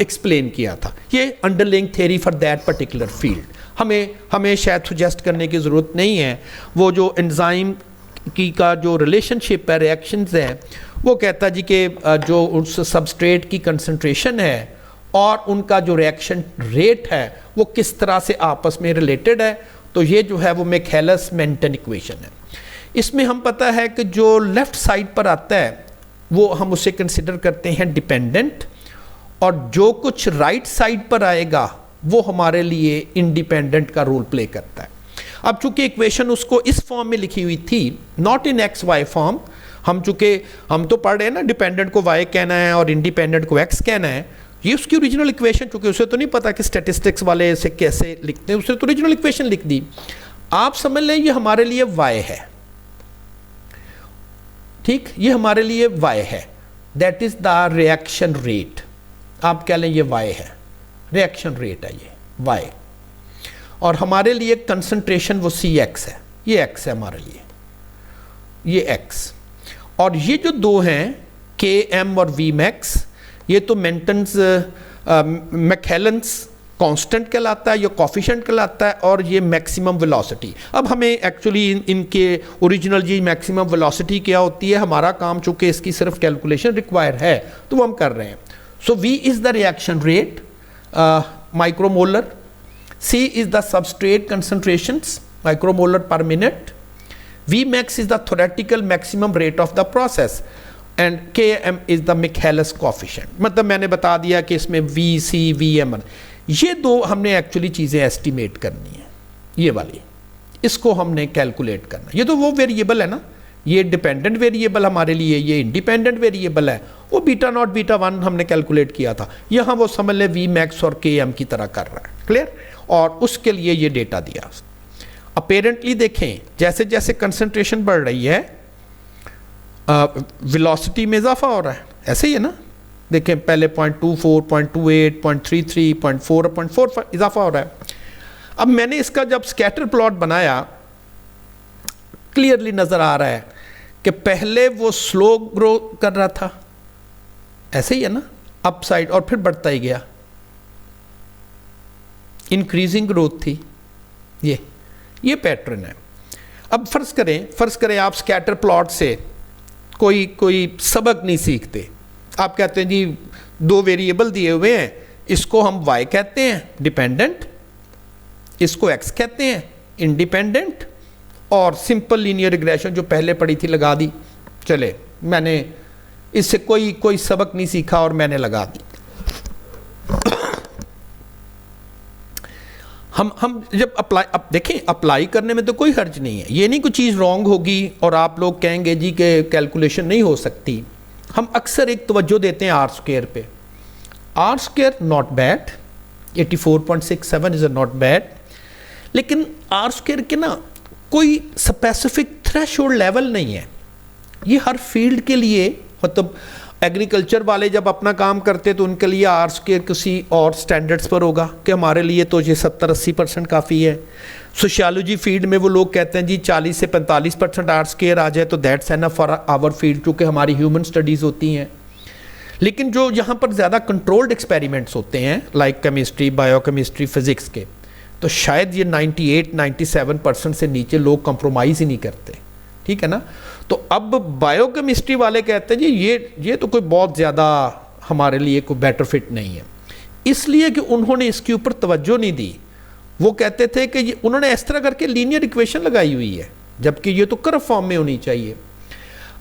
एक्सप्लेन किया था। ये underlying theory for that particular field. हमें शायद सजेस्ट करने की ज़रूरत नहीं है, वो जो एंजाइम की का जो रिलेशनशिप है, रिएक्शंस है, वो कहता जी कि जो उस सबस्ट्रेट की कंसंट्रेशन है और उनका जो रिएक्शन रेट है वो किस तरह से आपस में रिलेटेड है। तो ये जो है वो मिखेलिस-मेंटन इक्वेशन है। इसमें हम पता है कि जो लेफ़्ट साइड पर आता है वो हम उसे कंसिडर करते हैं डिपेंडेंट, और जो कुछ राइट साइड पर आएगा वो हमारे लिए इंडिपेंडेंट का रोल प्ले करता है। अब चूंकि इक्वेशन उसको इस फॉर्म में लिखी हुई थी, not in X Y form, हम तो पढ़ रहे हैं ना डिपेंडेंट को वाई कहना है और इंडिपेंडेंट को एक्स कहना है, ये उसकी ओरिजिनल इक्वेशन, चूंकि उसे तो नहीं पता कि स्टैटिस्टिक्स वाले इसे कैसे लिखते हैं, उसने तो ओरिजिनल इक्वेशन लिख दी। आप समझ लें ये हमारे लिए वाई है, ठीक, ये हमारे लिए वाई है, that is the reaction rate. आप कह लें ये वाई है, रिएक्शन रेट है ये वाई, और हमारे लिए कंसंट्रेशन वो सी एक्स है, ये एक्स है हमारे लिए, ये एक्स। और ये जो दो हैं के एम और वी मैक्स, ये तो मेंटन्स मैकेलेंस कांस्टेंट कहलाता है या कोफिशिएंट कहलाता है, और ये मैक्सिमम वेलोसिटी। अब हमें एक्चुअली इनके ओरिजिनल जी मैक्सिमम वेलोसिटी क्या होती है, हमारा काम चूंकि इसकी सिर्फ कैलकुलेशन रिक्वायर है तो वो हम कर रहे हैं। सो V is the reaction rate micromolar, C is the substrate concentrations micromolar पर minute, V max is the theoretical maximum rate of the process and Km is the Michaelis coefficient। मतलब मैंने बता दिया कि इसमें V, C, Vm, ये दो हमने एक्चुअली चीज़ें एस्टिमेट करनी है, ये वाली, इसको हमने कैलकुलेट करना। ये तो वो वेरिएबल है ना, ये डिपेंडेंट वेरिएबल हमारे लिए, ये इंडिपेंडेंट वेरिएबल है, वो बीटा नॉट बीटा वन हमने कैलकुलेट किया था, यहाँ वो समझ ले V max और Km की तरह कर रहा है, क्लियर, और उसके लिए ये डेटा दिया। अपेरेंटली देखें जैसे जैसे कंसंट्रेशन बढ़ रही है वेलोसिटी में इजाफा हो रहा है, ऐसे ही है ना, देखें पहले 0.24, 0.28, 0.33, 0.4, 0.45 इजाफा हो रहा है। अब मैंने इसका जब स्कैटर प्लॉट बनाया क्लियरली नज़र आ रहा है कि पहले वो स्लो ग्रो कर रहा था, ऐसे ही है ना, अप साइड, और फिर बढ़ता ही गया, इंक्रीजिंग ग्रोथ थी, ये पैटर्न है। अब फर्ज करें आप स्कैटर प्लॉट से कोई सबक नहीं सीखते, आप कहते हैं जी दो वेरिएबल दिए हुए हैं, इसको हम y कहते हैं डिपेंडेंट, इसको x कहते हैं इंडिपेंडेंट, और सिंपल लीनियर रिग्रेशन जो पहले पढ़ी थी लगा दी, चले मैंने इससे कोई सबक नहीं सीखा और मैंने लगा दी। हम जब देखें अप्लाई करने में तो कोई हर्ज नहीं है, ये नहीं कोई चीज़ रॉन्ग होगी और आप लोग कहेंगे जी कि कैलकुलेशन नहीं हो सकती। हम अक्सर एक तवज्जो देते हैं आर स्क्वायर पे, R square not bad, 84.67 is not bad, लेकिन आर स्क्वायर के ना कोई स्पेसिफिक थ्रेशोल्ड लेवल नहीं है, ये हर फील्ड के लिए, मतलब एग्रीकल्चर वाले जब अपना काम करते तो उनके लिए आर स्क्वायर किसी और स्टैंडर्ड्स पर होगा कि हमारे लिए तो ये 70-80% काफ़ी है। सोशियोलॉजी फील्ड में वो लोग कहते हैं जी 40 से 45% आर स्क्वायर आ जाए तो that's enough for our field, चूँकि हमारी ह्यूमन स्टडीज़ होती हैं। लेकिन जो यहाँ पर ज़्यादा कंट्रोल्ड एक्सपेरिमेंट्स होते हैं लाइक केमिस्ट्री, बायोकेमिस्ट्री, फिज़िक्स के, तो शायद ये 98-97% से नीचे लोग कंप्रोमाइज़ ही नहीं करते, ठीक है ना। तो अब बायोकेमिस्ट्री वाले कहते हैं जी ये तो कोई बहुत ज़्यादा हमारे लिए कोई बेटर फिट नहीं है। इसलिए कि उन्होंने इसके ऊपर तवज्जो नहीं दी। वो कहते थे कि ये उन्होंने इस तरह करके लीनियर इक्वेशन लगाई हुई है, जबकि ये तो कर्व फॉर्म में होनी चाहिए।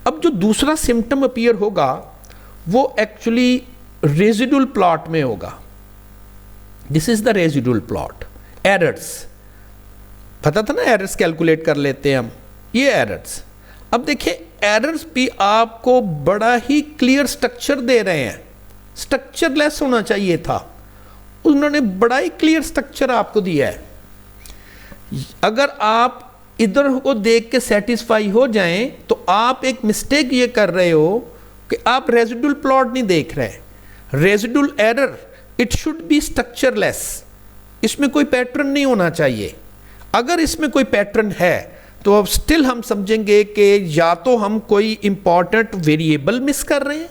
अब जो दूसरा सिम्टम अपीयर होगा वो एक्चुअली रेजिडुअल प्लॉट में होगा। This is the residual plot. Errors पता था ना, एरर्स कैलकुलेट कर लेते हैं हम, ये एरर्स। अब देखिए एरर्स भी आपको बड़ा ही क्लियर स्ट्रक्चर दे रहे हैं, स्ट्रक्चरलेस होना चाहिए था, उन्होंने बड़ा ही क्लियर स्ट्रक्चर आपको दिया है। अगर आप इधर को देख के सेटिस्फाई हो जाएं तो आप एक मिस्टेक ये कर रहे हो कि आप रेजिडुअल प्लॉट नहीं देख रहे। Residual error, it should be structureless, इसमें कोई पैटर्न नहीं होना चाहिए। अगर इसमें कोई पैटर्न है तो अब स्टिल हम समझेंगे कि या तो हम कोई इंपॉर्टेंट वेरिएबल मिस कर रहे हैं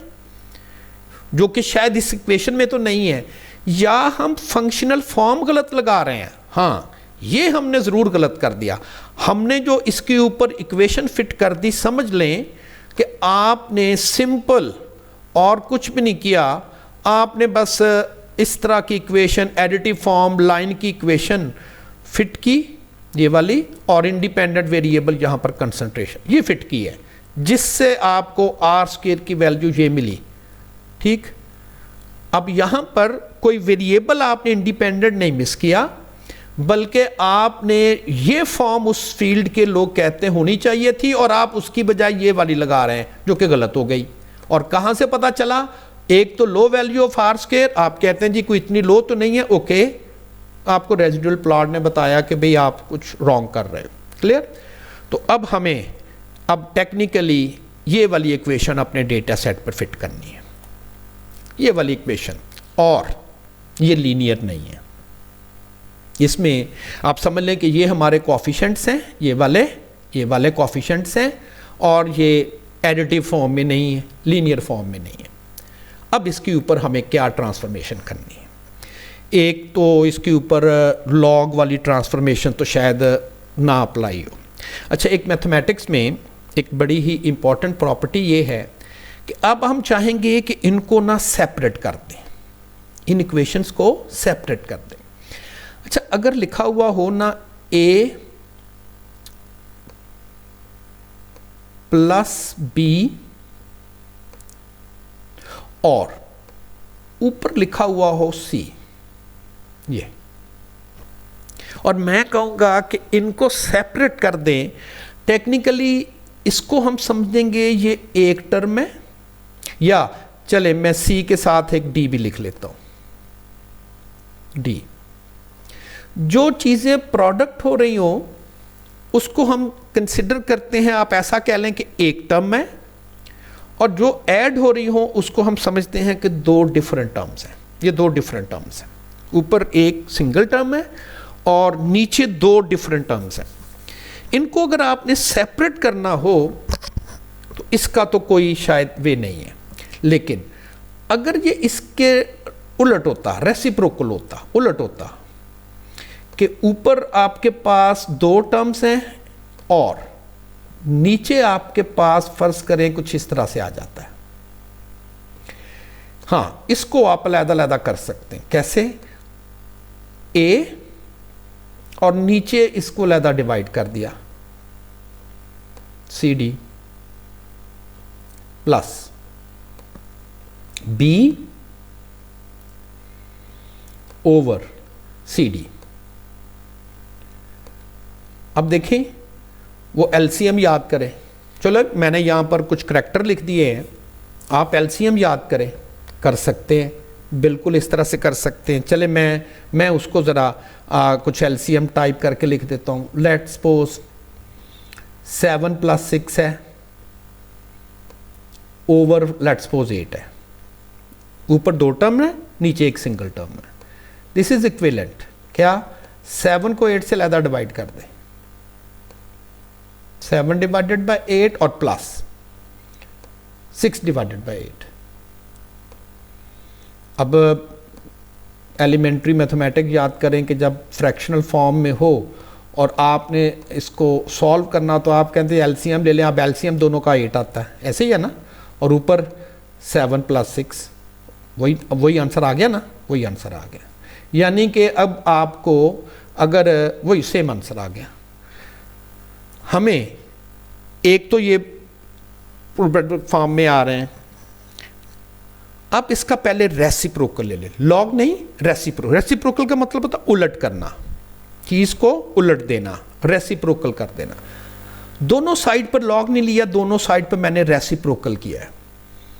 जो कि शायद इस इक्वेशन में तो नहीं है, या हम फंक्शनल फॉर्म गलत लगा रहे हैं। हाँ, ये हमने ज़रूर गलत कर दिया। हमने जो इसके ऊपर इक्वेशन फिट कर दी, समझ लें कि आपने सिंपल और कुछ भी नहीं किया, आपने बस इस तरह की इक्वेशन, एडिटिव फॉर्म, लाइन की इक्वेशन फिट की, ये वाली, और इंडिपेंडेंट वेरिएबल यहाँ पर कंसंट्रेशन ये फिट की है, जिससे आपको आर स्क्वायर की वैल्यू ये मिली। ठीक, अब यहाँ पर कोई वेरिएबल आपने इंडिपेंडेंट नहीं मिस किया, बल्कि आपने ये फॉर्म उस फील्ड के लोग कहते होनी चाहिए थी और आप उसकी बजाय ये वाली लगा रहे हैं, जो कि गलत हो गई। और कहाँ से पता चला? एक तो low value of R square, आप कहते हैं जी कोई इतनी लो तो नहीं है, ओके, आपको रेजिडुअल प्लॉट ने बताया कि भाई आप कुछ रॉन्ग कर रहे हो। क्लियर? तो अब हमें अब टेक्निकली ये वाली इक्वेशन अपने डेटा सेट पर फिट करनी है, ये वाली इक्वेशन, और ये लीनियर नहीं है। इसमें आप समझ लें कि ये हमारे कोएफिशिएंट्स हैं, ये वाले कोएफिशिएंट्स हैं, और ये एडिटिव फॉर्म में नहीं है, लीनियर फॉर्म में नहीं है। अब इसके ऊपर हमें क्या ट्रांसफॉर्मेशन करनी है? एक तो इसके ऊपर लॉग वाली ट्रांसफॉर्मेशन तो शायद ना अप्लाई हो। अच्छा, एक मैथमेटिक्स में एक बड़ी ही इंपॉर्टेंट प्रॉपर्टी ये है कि अब हम चाहेंगे कि इनको ना सेपरेट कर दें, इन इक्वेशंस को सेपरेट कर दें। अच्छा, अगर लिखा हुआ हो ना a प्लस बी और ऊपर लिखा हुआ हो c, ये, और मैं कहूँगा कि इनको सेपरेट कर दें। टेक्निकली इसको हम समझेंगे ये एक टर्म है, या चले मैं c के साथ एक d भी लिख लेता हूँ। d, जो चीज़ें प्रोडक्ट हो रही हो उसको हम कंसिडर करते हैं, आप ऐसा कह लें कि एक टर्म है, और जो ऐड हो रही हो उसको हम समझते हैं कि दो डिफरेंट टर्म्स हैं। ये दो डिफरेंट टर्म्स हैं, ऊपर एक सिंगल टर्म है और नीचे दो डिफरेंट टर्म्स हैं। इनको अगर आपने सेपरेट करना हो तो इसका तो कोई शायद वे नहीं है, लेकिन अगर ये इसके उलट होता, रेसिप्रोकल होता, उलट होता कि ऊपर आपके पास दो टर्म्स हैं और नीचे आपके पास फर्ज करें कुछ इस तरह से आ जाता है। हाँ, इसको आप अलग-अलग कर सकते हैं। कैसे? a और नीचे इसको अलग डिवाइड कर दिया, CD plus B over CD। अब देखें, वो LCM याद करें। चलो, मैंने यहां पर कुछ करैक्टर लिख दिए हैं, आप LCM याद करें, कर सकते हैं, बिल्कुल इस तरह से कर सकते हैं। चले मैं उसको ज़रा कुछ LCM टाइप करके लिख देता हूँ। लेट सपोज 7 + 6 है ओवर लेट सपोज 8 है। ऊपर दो टर्म है, नीचे एक सिंगल टर्म है। This is equivalent. क्या? 7 को 8 से ज़्यादा डिवाइड कर दें, 7 डिवाइडेड बाय 8 और प्लस 6 डिवाइडेड बाय 8। अब एलिमेंट्री मैथमेटिक्स याद करें कि जब फ्रैक्शनल फॉर्म में हो और आपने इसको सॉल्व करना, तो आप कहते हैं LCM ले लें। अब LCM दोनों का 8 आता है, ऐसे ही है ना। और ऊपर 7 + 6 वही आंसर आ गया ना, वही आंसर आ गया। यानी कि अब आपको अगर वही सेम आंसर आ गया, हमें एक तो ये फॉर्म में आ रहे हैं, आप इसका पहले रेसिप्रोकल ले लें, लॉग नहीं रेसिप्रोकल। रेसिप्रोकल का मतलब होता है उलट करना, चीज को उलट देना, रेसिप्रोकल कर देना। दोनों साइड पर लॉग नहीं लिया, दोनों साइड पर मैंने रेसिप्रोकल किया है।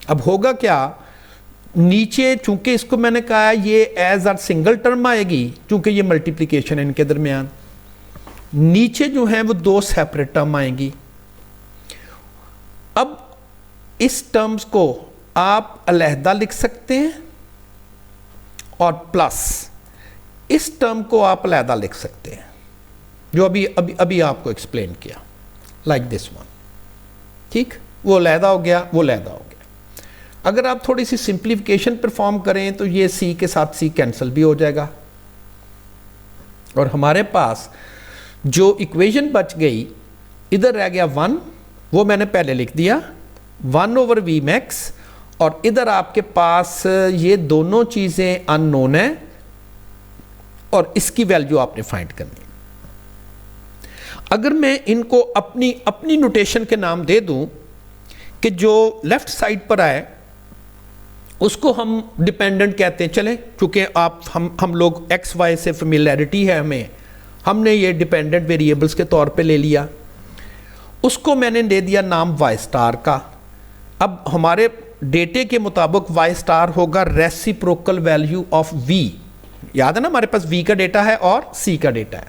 अब होगा क्या, नीचे चूंकि इसको मैंने कहा है ये एज आर सिंगल टर्म आएगी, चूंकि ये मल्टीप्लिकेशन है इनके दरमियान, नीचे जो है वो दो सेपरेट टर्म आएंगी। अब इस टर्म्स को आप अलहदा लिख सकते हैं और प्लस इस टर्म को आप अलहदा लिख सकते हैं, जो अभी अभी अभी आपको एक्सप्लेन किया, लाइक दिस वन। ठीक, वो अलहदा हो गया, वो अलहदा हो गया। अगर आप थोड़ी सी सिंप्लीफिकेशन परफॉर्म करें तो ये सी के साथ सी कैंसिल भी हो जाएगा और हमारे पास जो इक्वेशन बच गई, इधर रह गया 1, वो मैंने पहले लिख दिया 1/v मैक्स, और इधर आपके पास ये दोनों चीजें अननोन है और इसकी वैल्यू आपने फाइंड करनी है। अगर मैं इनको अपनी अपनी नोटेशन के नाम दे दूं कि जो लेफ्ट साइड पर आए उसको हम डिपेंडेंट कहते हैं, चले चूंकि आप हम लोग एक्स वाई से फेमिलियरिटी है हमें, हमने ये डिपेंडेंट वेरिएबल्स के तौर पे ले लिया, उसको मैंने दे दिया नाम वाई स्टार का। अब हमारे डेटे के मुताबिक वाई स्टार होगा रेसिप्रोकल वैल्यू ऑफ वी। याद है ना, हमारे पास वी का डेटा है और सी का डेटा है।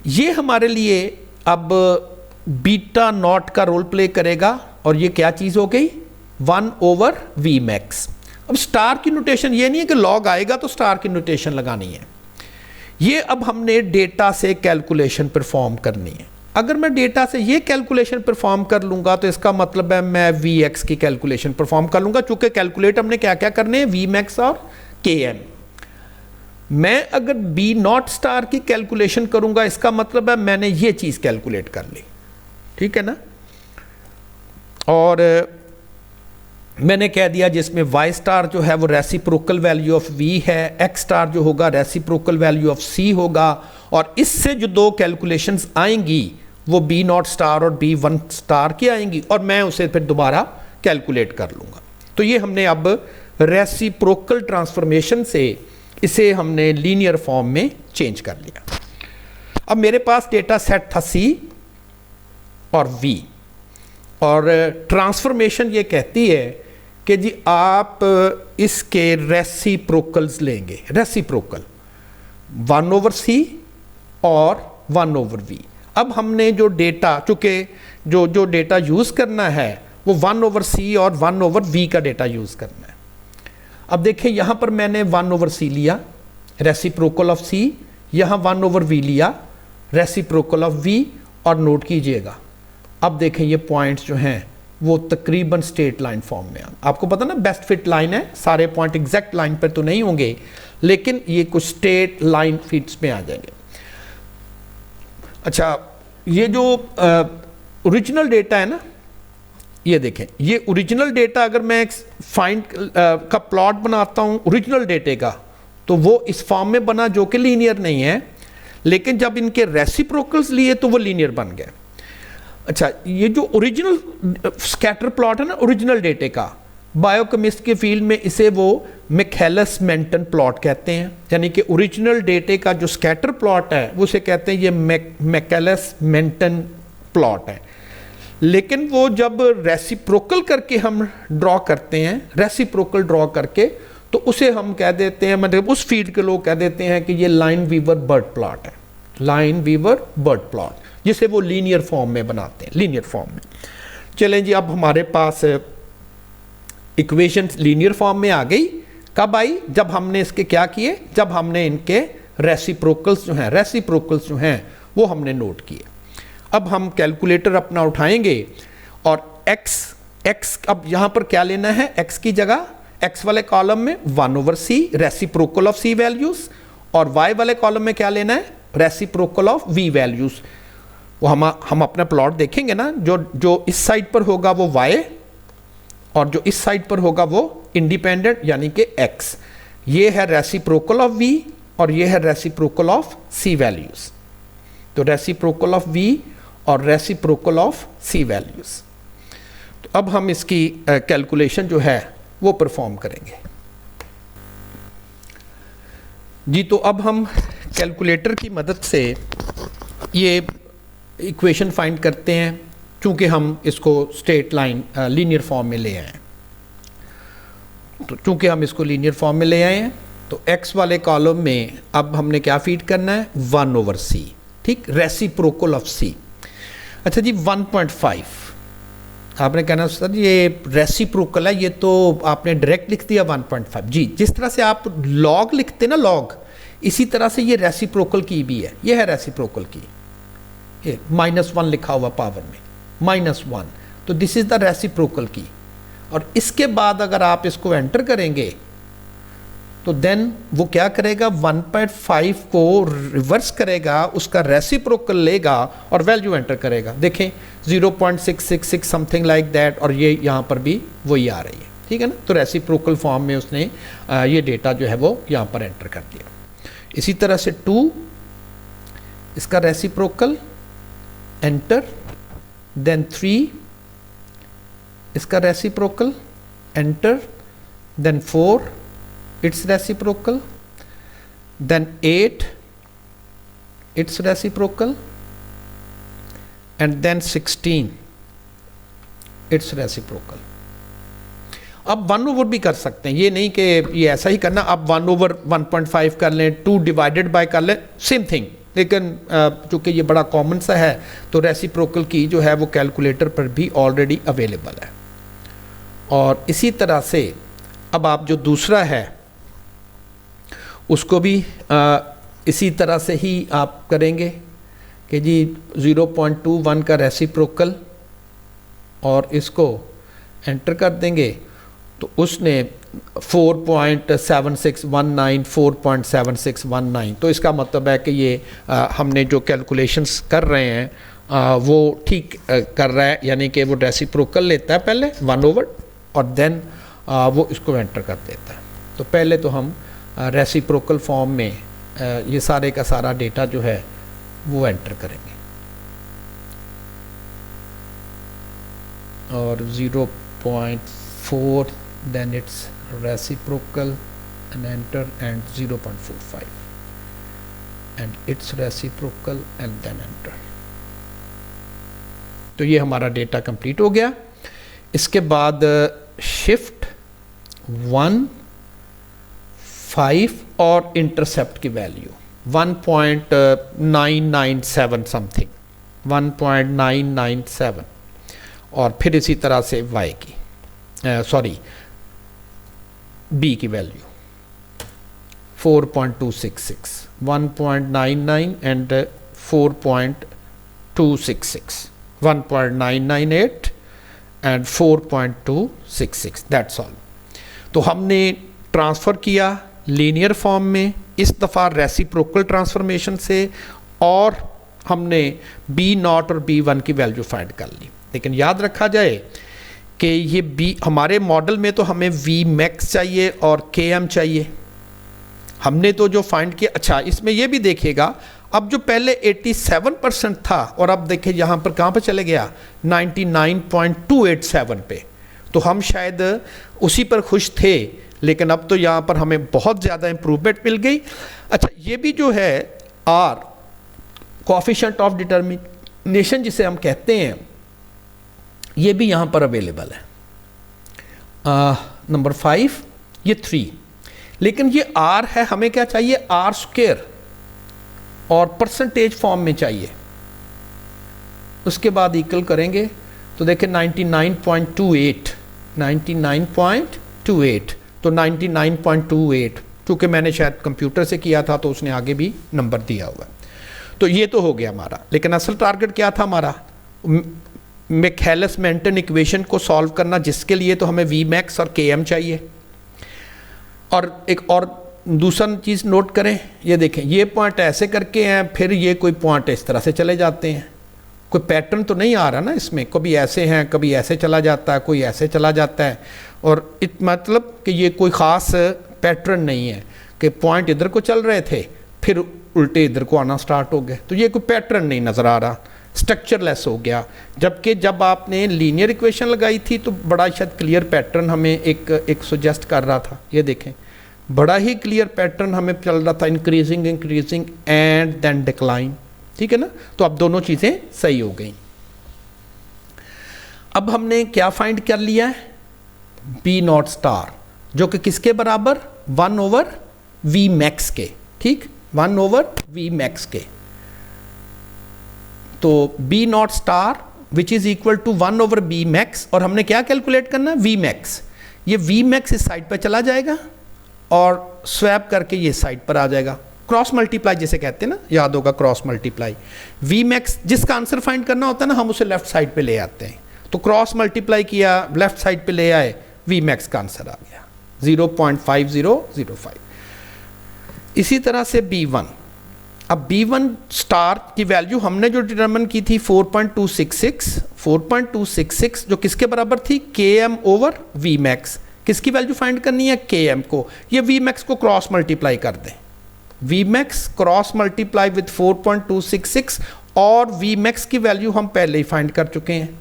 ये हमारे लिए अब बीटा नॉट का रोल प्ले करेगा और ये क्या चीज हो गई, 1/v मैक्स। अब स्टार की नोटेशन ये नहीं है कि लॉग आएगा तो स्टार की नोटेशन लगानी है, ये अब हमने डेटा से कैलकुलेशन परफॉर्म करनी है। अगर मैं डेटा से ये कैलकुलेशन परफॉर्म कर लूंगा तो इसका मतलब है मैं Vx की कैलकुलेशन परफॉर्म कर लूंगा, चूंकि कैलकुलेट हमने क्या क्या करने हैं, Vmax और Km। मैं अगर बी नॉट स्टार की कैलकुलेशन करूंगा, इसका मतलब है मैंने ये चीज कैलकुलेट कर ली, ठीक है ना। और मैंने कह दिया जिसमें वाई स्टार जो है वो रेसिप्रोकल वैल्यू ऑफ वी है, एक्स स्टार जो होगा रेसिप्रोकल वैल्यू ऑफ सी होगा, और इससे जो दो कैलकुलेशंस आएंगी वो बी नॉट स्टार और बी वन स्टार की आएंगी, और मैं उसे फिर दोबारा कैलकुलेट कर लूंगा। तो ये हमने अब रेसिप्रोकल ट्रांसफॉर्मेशन से इसे हमने लीनियर फॉर्म में चेंज कर लिया। अब मेरे पास डेटा सेट था सी और वी, और ट्रांसफॉर्मेशन ये कहती है कि जी आप इसके रेसिप्रोकल्स लेंगे, रेसिप्रोकल 1/c और 1/v। अब हमने जो डेटा, चूंकि जो डेटा यूज़ करना है वो 1/c और 1/v का डेटा यूज़ करना है। अब देखिए यहाँ पर मैंने 1/c लिया रेसिप्रोकल ऑफ c, यहाँ 1/v लिया रेसिप्रोकल ऑफ v, और नोट कीजिएगा अब देखें ये पॉइंट्स जो हैं वो तकरीबन स्ट्रेट लाइन फॉर्म में आपको पता ना बेस्ट फिट लाइन है, सारे पॉइंट एग्जैक्ट लाइन पर तो नहीं होंगे लेकिन ये कुछ स्ट्रेट लाइन फिट्स में आ जाएंगे। अच्छा, ये जो ओरिजिनल डेटा है ना, ये देखें, ये ओरिजिनल डेटा अगर मैं फाइंड का प्लॉट बनाता हूँ ओरिजिनल डेटे का, तो वो इस फॉर्म में बना जो कि लीनियर नहीं है, लेकिन जब इनके रेसिप्रोकल्स लिए तो वो लीनियर बन गए। अच्छा, ये जो ओरिजिनल स्कैटर प्लॉट है ना ओरिजिनल डेटे का, बायोकेमिस्ट के फील्ड में इसे वो मिखेलिस मेंटन प्लॉट कहते हैं, यानी कि ओरिजिनल डेटे का जो स्कैटर प्लॉट है वो उसे कहते हैं ये मिखेलिस मेंटन प्लॉट है। लेकिन वो जब रेसिप्रोकल करके हम ड्रॉ करते हैं, रेसिप्रोकल ड्रॉ करके, तो उसे हम कह देते हैं, मतलब उस फील्ड के लोग कह देते हैं कि ये लाइन वीवर बर्ड प्लॉट है, लाइन वीवर बर्ड प्लॉट, जिसे वो लीनियर फॉर्म में बनाते हैं, लीनियर फॉर्म में। चलें जी, अब हमारे पास इक्वेशन लीनियर फॉर्म में आ गई। कब आई? जब हमने इसके क्या किए, जब हमने इनके रेसिप्रोकल्स जो हैं वो हमने नोट किए। अब हम कैलकुलेटर अपना उठाएंगे और x अब यहाँ पर क्या लेना है, x की जगह x वाले कॉलम में 1/c reciprocal of c values, और y वाले कॉलम में क्या लेना है, रेसिप्रोकल ऑफ v वैल्यूज। वो हम अपना प्लॉट देखेंगे ना, जो इस साइड पर होगा वो y और जो इस साइड पर होगा वो इंडिपेंडेंट यानी कि x, ये है रेसिप्रोकल ऑफ v और ये है रेसिप्रोकल ऑफ c वैल्यूज। तो रेसिप्रोकल ऑफ v और रेसिप्रोकल ऑफ c वैल्यूज। तो अब हम इसकी कैलकुलेशन जो है वो परफॉर्म करेंगे जी। तो अब हम कैलकुलेटर की मदद से ये इक्वेशन फाइंड करते हैं, चूँकि हम इसको स्ट्रेट लाइन लीनियर फॉर्म में ले आए हैं। तो चूँकि हम इसको लीनियर फॉर्म में ले आए हैं तो x वाले कॉलम में अब हमने क्या फीड करना है, 1/c, ठीक, रेसिप्रोकल ऑफ c। अच्छा जी 1.5, आपने कहना सर ये रेसिप्रोकल है, ये तो आपने डायरेक्ट लिख दिया 1.5। जी, जिस तरह से आप लॉग लिखते ना लॉग, इसी तरह से ये रेसिप्रोकल की भी है, ये है रेसिप्रोकल की, ये -1 लिखा हुआ पावर में, -1, तो दिस इज द रेसिप्रोकल की। और इसके बाद अगर आप इसको एंटर करेंगे तो देन वो क्या करेगा, 1.5 को रिवर्स करेगा, उसका रेसिप्रोकल लेगा और वैल्यू एंटर करेगा। देखें 0.666 समथिंग लाइक दैट, और ये यहाँ पर भी वही आ रही है, ठीक है ना। तो रेसिप्रोकल फॉर्म में उसने ये डेटा जो है वो यहाँ पर एंटर कर दिया। इसी तरह से 2, इसका रेसिप्रोकल एंटर, देन 3 इसका reciprocal enter, then 4 its reciprocal, then 8 its reciprocal, and then 16 its reciprocal। अब 1/, भी कर सकते हैं, ये नहीं कि ये ऐसा ही करना, अब 1/1.5 कर लें, 2 डिवाइडेड बाय कर लें, सेम थिंग। लेकिन चूँकि ये बड़ा कॉमन सा है तो रेसिप्रोकल की जो है वो कैलकुलेटर पर भी ऑलरेडी अवेलेबल है। और इसी तरह से अब आप जो दूसरा है उसको भी इसी तरह से ही आप करेंगे कि जी 0.21 का रेसिप्रोकल और इसको एंटर कर देंगे तो उसने 4.7619 4.7619, तो इसका मतलब है कि ये हमने जो कैलकुलेशंस कर रहे हैं वो ठीक कर रहा है, यानी कि वो रेसिप्रोकल लेता है पहले 1/, और देन वो इसको एंटर कर देता है। तो पहले तो हम रेसिप्रोकल फॉर्म में ये सारे का सारा डेटा जो है वो एंटर करेंगे, और 0.4 then its reciprocal and enter, and 0.45 and its reciprocal and then enter. तो ये हमारा डेटा कंप्लीट हो गया। इसके बाद शिफ्ट 1, 5 और इंटरसेप्ट की वैल्यू 1.997 समथिंग, 1.997, और फिर इसी तरह से y की b की value 4.266, 1.99 and 4.266, 1.998 and 4.266, that's all. तो हमने ट्रांसफ़र किया लीनियर फॉर्म में, इस दफ़ा रेसिप्रोकल ट्रांसफॉर्मेशन से, और हमने B0 और B1 की वैल्यू फाइंड कर ली। लेकिन याद रखा जाए कि ये B हमारे मॉडल में तो हमें Vmax चाहिए और Km चाहिए, हमने तो जो फाइंड किया। अच्छा, इसमें ये भी देखिएगा, अब जो पहले 87% था और अब देखिए यहाँ पर कहाँ पर चले गया 99.287 पे, तो हम शायद उसी पर खुश थे, लेकिन अब तो यहाँ पर हमें बहुत ज़्यादा इम्प्रूवमेंट मिल गई। अच्छा, ये भी जो है R कोएफिशिएंट ऑफ डिटर्मिनेशन जिसे हम कहते हैं, ये भी यहाँ पर अवेलेबल है। नंबर 5, ये 3, लेकिन ये R है, हमें क्या चाहिए R² और परसेंटेज फॉर्म में चाहिए। उसके बाद इक्वल करेंगे तो देखें 99.28, 99.28, तो 99.28, चूँकि मैंने शायद कंप्यूटर से किया था तो उसने आगे भी नंबर दिया हुआ। तो ये तो हो गया हमारा, लेकिन असल टारगेट क्या था हमारा, मिखेलिस-मेंटन इक्वेशन को सॉल्व करना, जिसके लिए तो हमें Vmax और Km चाहिए। और एक और दूसरा चीज़ नोट करें, ये देखें, ये पॉइंट ऐसे करके हैं, फिर ये कोई पॉइंट इस तरह से चले जाते हैं, कोई पैटर्न तो नहीं आ रहा ना इसमें, कभी ऐसे हैं कभी ऐसे चला जाता है, कोई ऐसे चला जाता है, और मतलब कि ये कोई ख़ास पैटर्न नहीं है कि पॉइंट इधर को चल रहे थे फिर उल्टे इधर को आना स्टार्ट हो गए, तो ये कोई पैटर्न नहीं नज़र आ रहा, स्ट्रक्चरलेस हो गया। जबकि जब आपने लीनियर इक्वेशन लगाई थी तो बड़ा शायद क्लियर पैटर्न हमें एक सजेस्ट कर रहा था, ये देखें बड़ा ही क्लियर पैटर्न हमें चल रहा था, increasing increasing and then decline, ठीक है ना। तो अब दोनों चीज़ें सही हो गई। अब हमने क्या फाइंड कर लिया है, बी नॉट स्टार, जो कि किसके बराबर, 1/v मैक्स के, ठीक, 1/v मैक्स के। तो B not star which is equal to 1/b max, और हमने क्या कैलकुलेट करना है, v मैक्स। ये v मैक्स इस साइड पर चला जाएगा और स्वैप करके ये साइड पर आ जाएगा, क्रॉस मल्टीप्लाई जिसे कहते हैं ना, याद होगा क्रॉस मल्टीप्लाई। v मैक्स जिसका आंसर फाइंड करना होता है ना, हम उसे लेफ्ट साइड पे ले आते हैं, तो क्रॉस मल्टीप्लाई किया, लेफ्ट साइड पे ले आए, v मैक्स का आंसर आ गया 0.5005। इसी तरह से b1, अब b1 स्टार की वैल्यू हमने जो डिटरमिन की थी 4.266 जो किसके बराबर थी, km/v मैक्स। किसकी वैल्यू फाइंड करनी है, km को। ये v मैक्स को क्रॉस मल्टीप्लाई कर दें, v max cross multiply with 4.266, और v मैक्स की वैल्यू हम पहले ही फाइंड कर चुके हैं,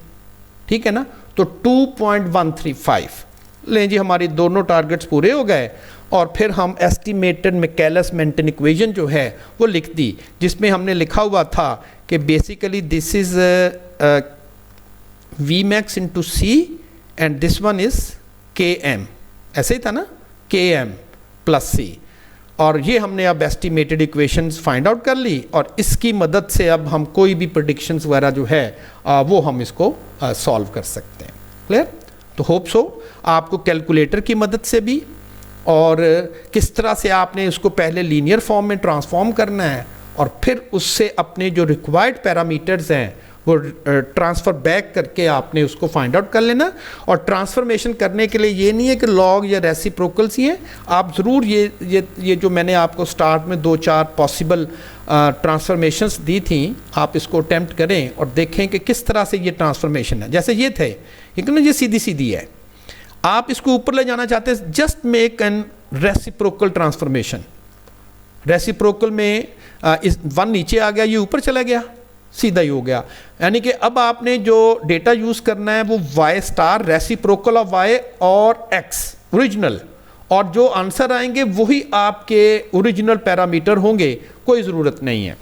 ठीक है ना। तो 2.135 लें जी, हमारी दोनों टारगेट्स पूरे हो गए। और फिर हम एस्टिमेटेड मैकेलस मेंटन इक्वेशन जो है वो लिख दी, जिसमें हमने लिखा हुआ था कि basically this is v max into C and this one is km, ऐसे ही था ना, km प्लस सी। और ये हमने अब एस्टिमेटेड इक्वेशंस फाइंड आउट कर ली, और इसकी मदद से अब हम कोई भी प्रेडिक्शंस वगैरह जो है वो हम इसको सॉल्व कर सकते हैं। क्लियर। तो होप सो आपको कैलकुलेटर की मदद से भी, और किस तरह से आपने उसको पहले लीनियर फॉर्म में ट्रांसफॉर्म करना है, और फिर उससे अपने जो रिक्वायर्ड पैरामीटर्स हैं वो ट्रांसफ़र बैक करके आपने उसको फाइंड आउट कर लेना। और ट्रांसफॉर्मेशन करने के लिए ये नहीं है कि लॉग या रेसिप्रोकल्स ही हैं, आप ज़रूर ये जो मैंने आपको स्टार्ट में 2-4 पॉसिबल ट्रांसफॉर्मेशंस दी थी, आप इसको अटैम्प्ट करें और देखें कि किस तरह से ये ट्रांसफॉर्मेशन है। जैसे ये थे, ठीक है ना, ये सीधी सीधी है, आप इसको ऊपर ले जाना चाहते हैं, just make an reciprocal transformation. Reciprocal में इस 1 नीचे आ गया, ये ऊपर चला गया, सीधा ही हो गया। यानी कि अब आपने जो डेटा यूज़ करना है वो y star reciprocal of y और x ओरिजिनल, और जो आंसर आएंगे वही आपके ओरिजिनल पैरामीटर होंगे, कोई ज़रूरत नहीं है,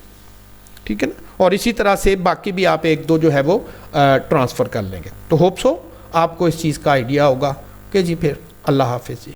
ठीक है ना। और इसी तरह से बाकी भी आप 1-2 जो है वो ट्रांसफ़र कर लेंगे। तो होप सो आपको इस चीज़ का आइडिया होगा कि जी। फिर अल्लाह हाफिज़ जी।